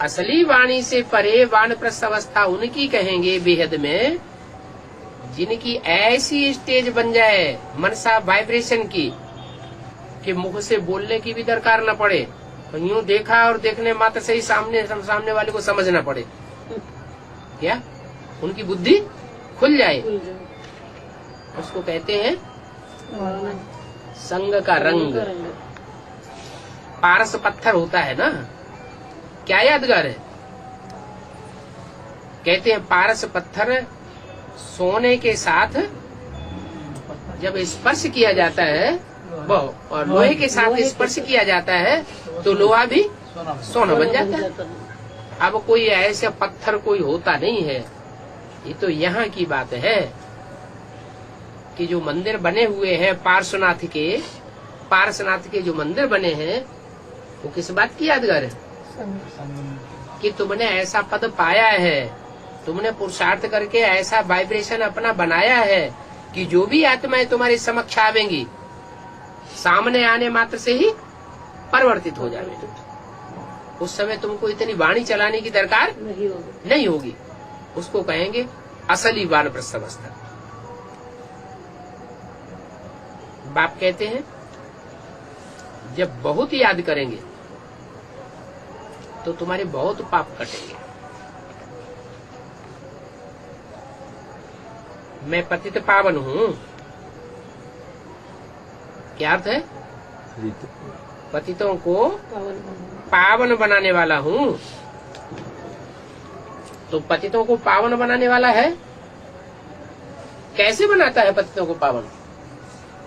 S1: असली वाणी से परे वानप्रस्थ अवस्था उनकी कहेंगे बेहद में, जिनकी ऐसी स्टेज बन जाए मनसा वाइब्रेशन की कि मुख से बोलने की भी दरकार न पड़े, यूं देखा और देखने मात्र से ही सामने वाले को समझना पड़े। क्या उनकी बुद्धि खुल जाए, उसको कहते हैं संग का रंग। पारस पत्थर होता है ना, क्या यादगार है? कहते हैं पारस पत्थर सोने के साथ जब स्पर्श किया जाता है वो, और लोहे के साथ स्पर्श किया जाता है तो लोहा भी सोना बन जाता है। अब कोई ऐसे पत्थर कोई होता नहीं है। ये तो यहाँ की बात है कि जो मंदिर बने हुए हैं पार्श्वनाथ के जो मंदिर बने हैं वो किस बात की यादगार है? कि तुमने ऐसा पद पाया है, तुमने पुरुषार्थ करके ऐसा वाइब्रेशन अपना बनाया है कि जो भी आत्माएं तुम्हारे समक्ष आवेंगी सामने आने मात्र से ही परिवर्तित हो जाएंगे। उस समय तुमको इतनी वाणी चलाने की दरकार नहीं होगी। उसको कहेंगे असली वानप्रस्थ अवस्था। बाप कहते हैं जब बहुत याद करेंगे तो तुम्हारे बहुत पाप कटेंगे। मैं पतित पावन हूँ, क्या अर्थ है? पतितों को पावन बनाने वाला हूँ। तो पतितों को पावन बनाने वाला है। कैसे बनाता है पतितों को पावन?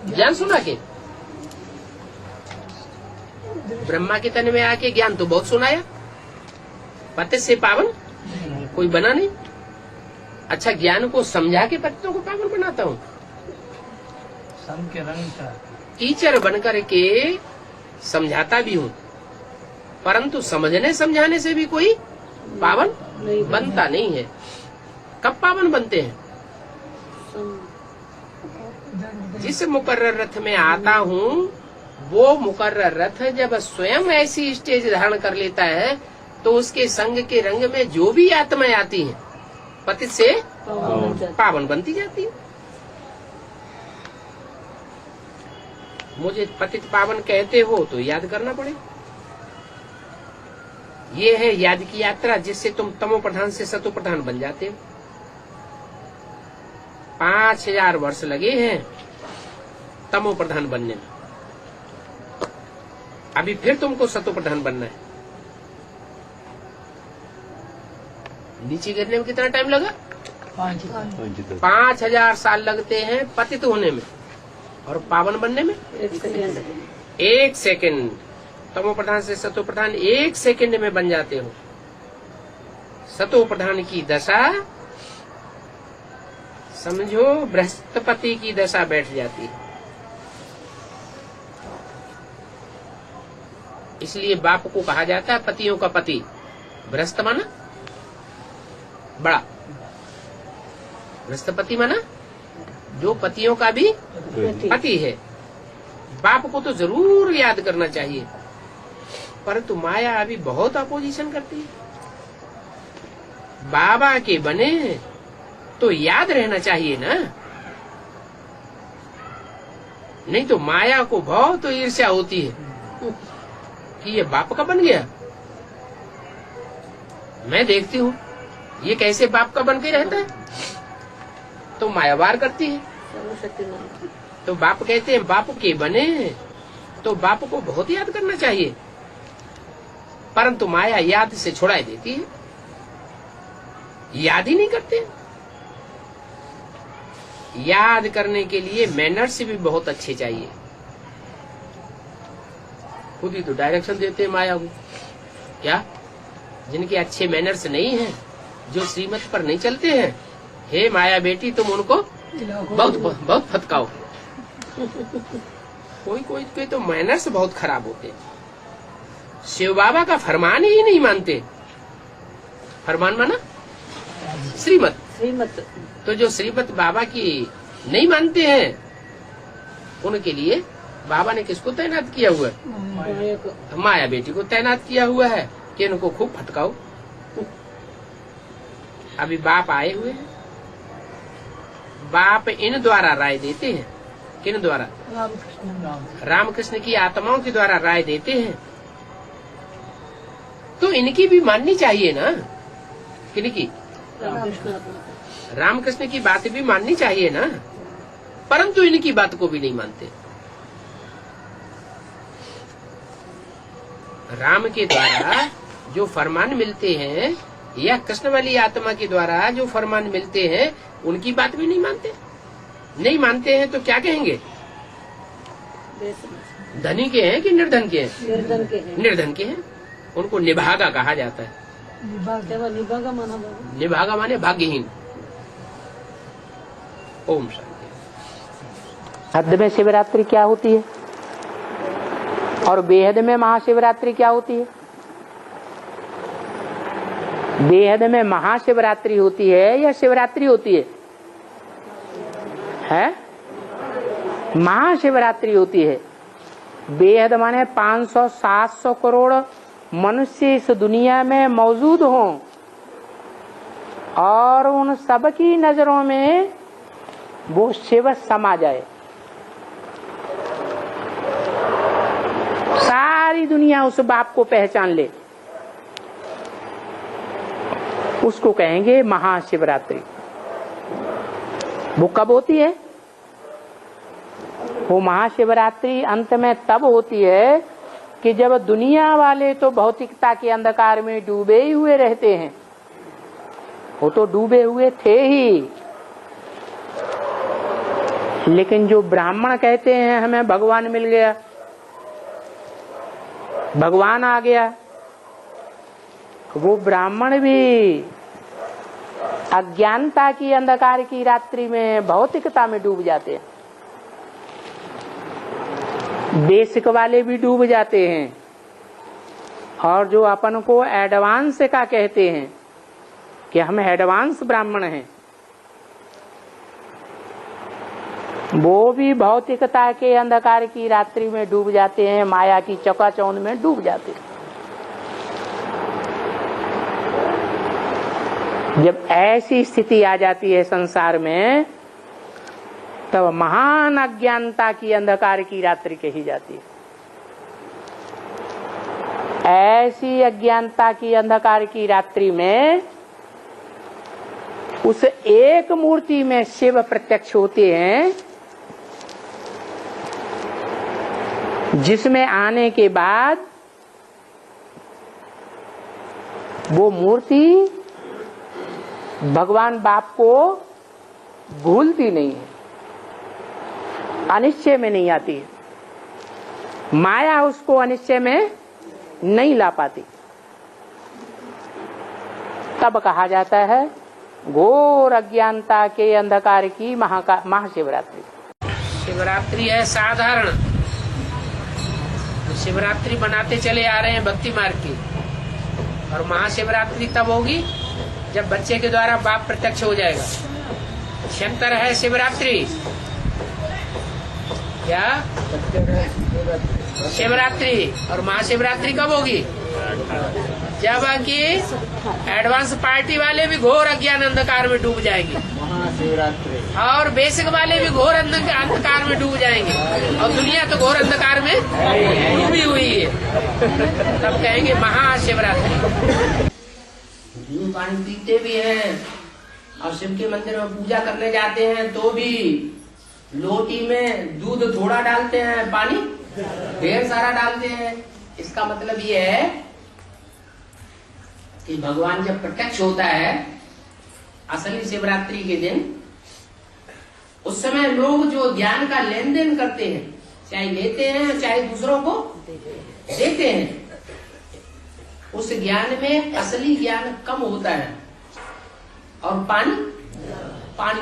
S1: ज्ञान सुना के? ब्रह्मा के तन में आके ज्ञान तो बहुत सुनाया, पतित से पावन कोई बना नहीं। अच्छा, ज्ञान को समझा के पतितों को पावन बनाता हूँ।
S3: संग के रंग
S1: टीचर बनकर के समझाता भी हूँ, परंतु समझने समझाने से भी कोई पावन बनता नहीं है। कब पावन बनते हैं? जिस मुकर्रर रथ में आता हूँ वो मुकर्रर रथ जब स्वयं ऐसी स्टेज धारण कर लेता है तो उसके संग के रंग में जो भी आत्माएं आती हैं पतित से पावन बनती जाती है। मुझे पतित पावन कहते हो तो याद करना पड़े। ये है याद की यात्रा जिससे तुम तमो प्रधान से सतो प्रधान बन जाते हो। 5000 वर्ष लगे हैं तमो प्रधान बनने में, अभी फिर तुमको सतो प्रधान बनना है। नीचे गिरने में कितना टाइम लगा? 5000 साल लगते हैं पतित होने में, और पावन बनने में 1 सेकंड। तमो प्रधान से सतो प्रधान 1 सेकंड में बन जाते हो। सतो प्रधान की दशा समझो बृहस्पति की दशा बैठ जाती है। इसलिए बाप को कहा जाता है पतियों का पति। बृहस्पति माना बड़ा, गृहस्थपति माना जो पतियों का भी पति है। बाप को तो जरूर याद करना चाहिए, परंतु माया अभी बहुत अपोजिशन करती है। बाबा के बने तो याद रहना चाहिए ना, नहीं तो माया को बहुत ईर्ष्या होती है कि ये बाप का बन गया। मैं देखती हूँ ये कैसे बाप का बन के रहता है, तो माया वार करती है।
S2: सर्वशक्तिमान।
S1: तो बाप कहते हैं बाप के बने तो बाप को बहुत याद करना चाहिए, परंतु माया याद से छुड़ा देती है, याद ही नहीं करते। याद करने के लिए मैनर्स भी बहुत अच्छे चाहिए। खुद ही तो डायरेक्शन देते हैं माया को। क्या जिनके अच्छे मैनर्स नहीं हैं, जो श्रीमत पर नहीं चलते हैं, हे माया बेटी तुम उनको बहुत बहुत फटकाओ। कोई कोई के तो मैनर्स बहुत खराब होते हैं, शिव बाबा का फरमान ही नहीं मानते। फरमान माना श्रीमत।
S2: श्रीमत।
S1: तो जो श्रीमत बाबा की नहीं मानते हैं, उनके लिए बाबा ने किसको तैनात किया हुआ है? माया बेटी को तैनात किया हुआ है कि इनको खूब फटकाओ। अभी बाप आए हुए हैं, बाप इन द्वारा राय देते हैं। किन द्वारा? रामकृष्ण की आत्माओं के द्वारा राय देते हैं। तो इनकी भी माननी चाहिए ना। किनकी? रामकृष्ण की बात भी माननी चाहिए ना, परंतु इनकी बात को भी नहीं मानते। राम के द्वारा जो फरमान मिलते हैं या कृष्ण वाली आत्मा के द्वारा जो फरमान मिलते हैं, उनकी बात भी नहीं मानते। नहीं मानते हैं तो क्या कहेंगे? धनी के हैं कि निर्धन के हैं?
S2: निर्धन के हैं।
S1: निर्धन के हैं। उनको निभागा कहा जाता है।
S2: निभागा माना बाबा।
S1: निभागा माने भाग्यहीन। ओम शांति।
S4: हद में शिवरात्रि क्या होती है और बेहद में महाशिवरात्रि क्या होती है? बेहद में महाशिवरात्रि होती है या शिवरात्रि होती है? हैं? महाशिवरात्रि होती है। बेहद माने 500-700 करोड़ मनुष्य इस दुनिया में मौजूद हों और उन सब की नजरों में वो शिव समा जाए। सारी दुनिया उस बाप को पहचान ले, उसको कहेंगे महाशिवरात्रि। वो कब होती है? वो महाशिवरात्रि अंत में तब होती है कि जब दुनिया वाले तो भौतिकता के अंधकार में डूबे ही हुए रहते हैं। वो तो डूबे हुए थे ही, लेकिन जो ब्राह्मण कहते हैं हमें भगवान मिल गया, भगवान आ गया, वो ब्राह्मण भी अज्ञानता की अंधकार की रात्रि में भौतिकता में डूब जाते हैं। बेसिक वाले भी डूब जाते हैं, और जो अपन को एडवांस का कहते हैं कि हम एडवांस ब्राह्मण हैं, वो भी भौतिकता के अंधकार की रात्रि में डूब जाते हैं, माया की चकाचौंध में डूब जाते हैं। जब ऐसी स्थिति आ जाती है संसार में, तब महान अज्ञानता की अंधकार की रात्रि कही जाती है। ऐसी अज्ञानता की अंधकार की रात्रि में उस एक मूर्ति में शिव प्रत्यक्ष होते हैं, जिसमें आने के बाद वो मूर्ति भगवान बाप को भूलती नहीं है, अनिश्चय में नहीं आती है। माया उसको अनिश्चय में नहीं ला पाती। तब कहा जाता है घोर अज्ञानता के अंधकार की महाशिवरात्रि।
S1: शिवरात्रि है साधारण, शिवरात्रि बनाते चले आ रहे हैं भक्ति मार्ग की, और महाशिवरात्रि तब होगी जब बच्चे के द्वारा बाप प्रत्यक्ष हो जाएगा। शंकर है शिवरात्रि। क्या शिवरात्रि? और महाशिवरात्रि कब होगी? जबकि एडवांस पार्टी वाले भी घोर अज्ञान अंधकार में डूब जाएंगे,
S5: महाशिवरात्रि।
S1: और बेसिक वाले भी घोर अंधकार में डूब जाएंगे, और दुनिया तो घोर अंधकार में डूबी हुई है। तब कहेंगे महाशिवरात्रि। दूध पानी पीते भी हैं, और शिव के मंदिर में पूजा करने जाते हैं तो भी लोटी में दूध थोड़ा डालते हैं, पानी ढेर सारा डालते हैं। इसका मतलब ये है कि भगवान जब प्रत्यक्ष होता है असली शिवरात्रि के दिन, उस समय लोग जो ज्ञान का लेन देन करते हैं, चाहे लेते हैं चाहे दूसरों को देते हैं, उस ज्ञान में असली ज्ञान कम होता है और पानी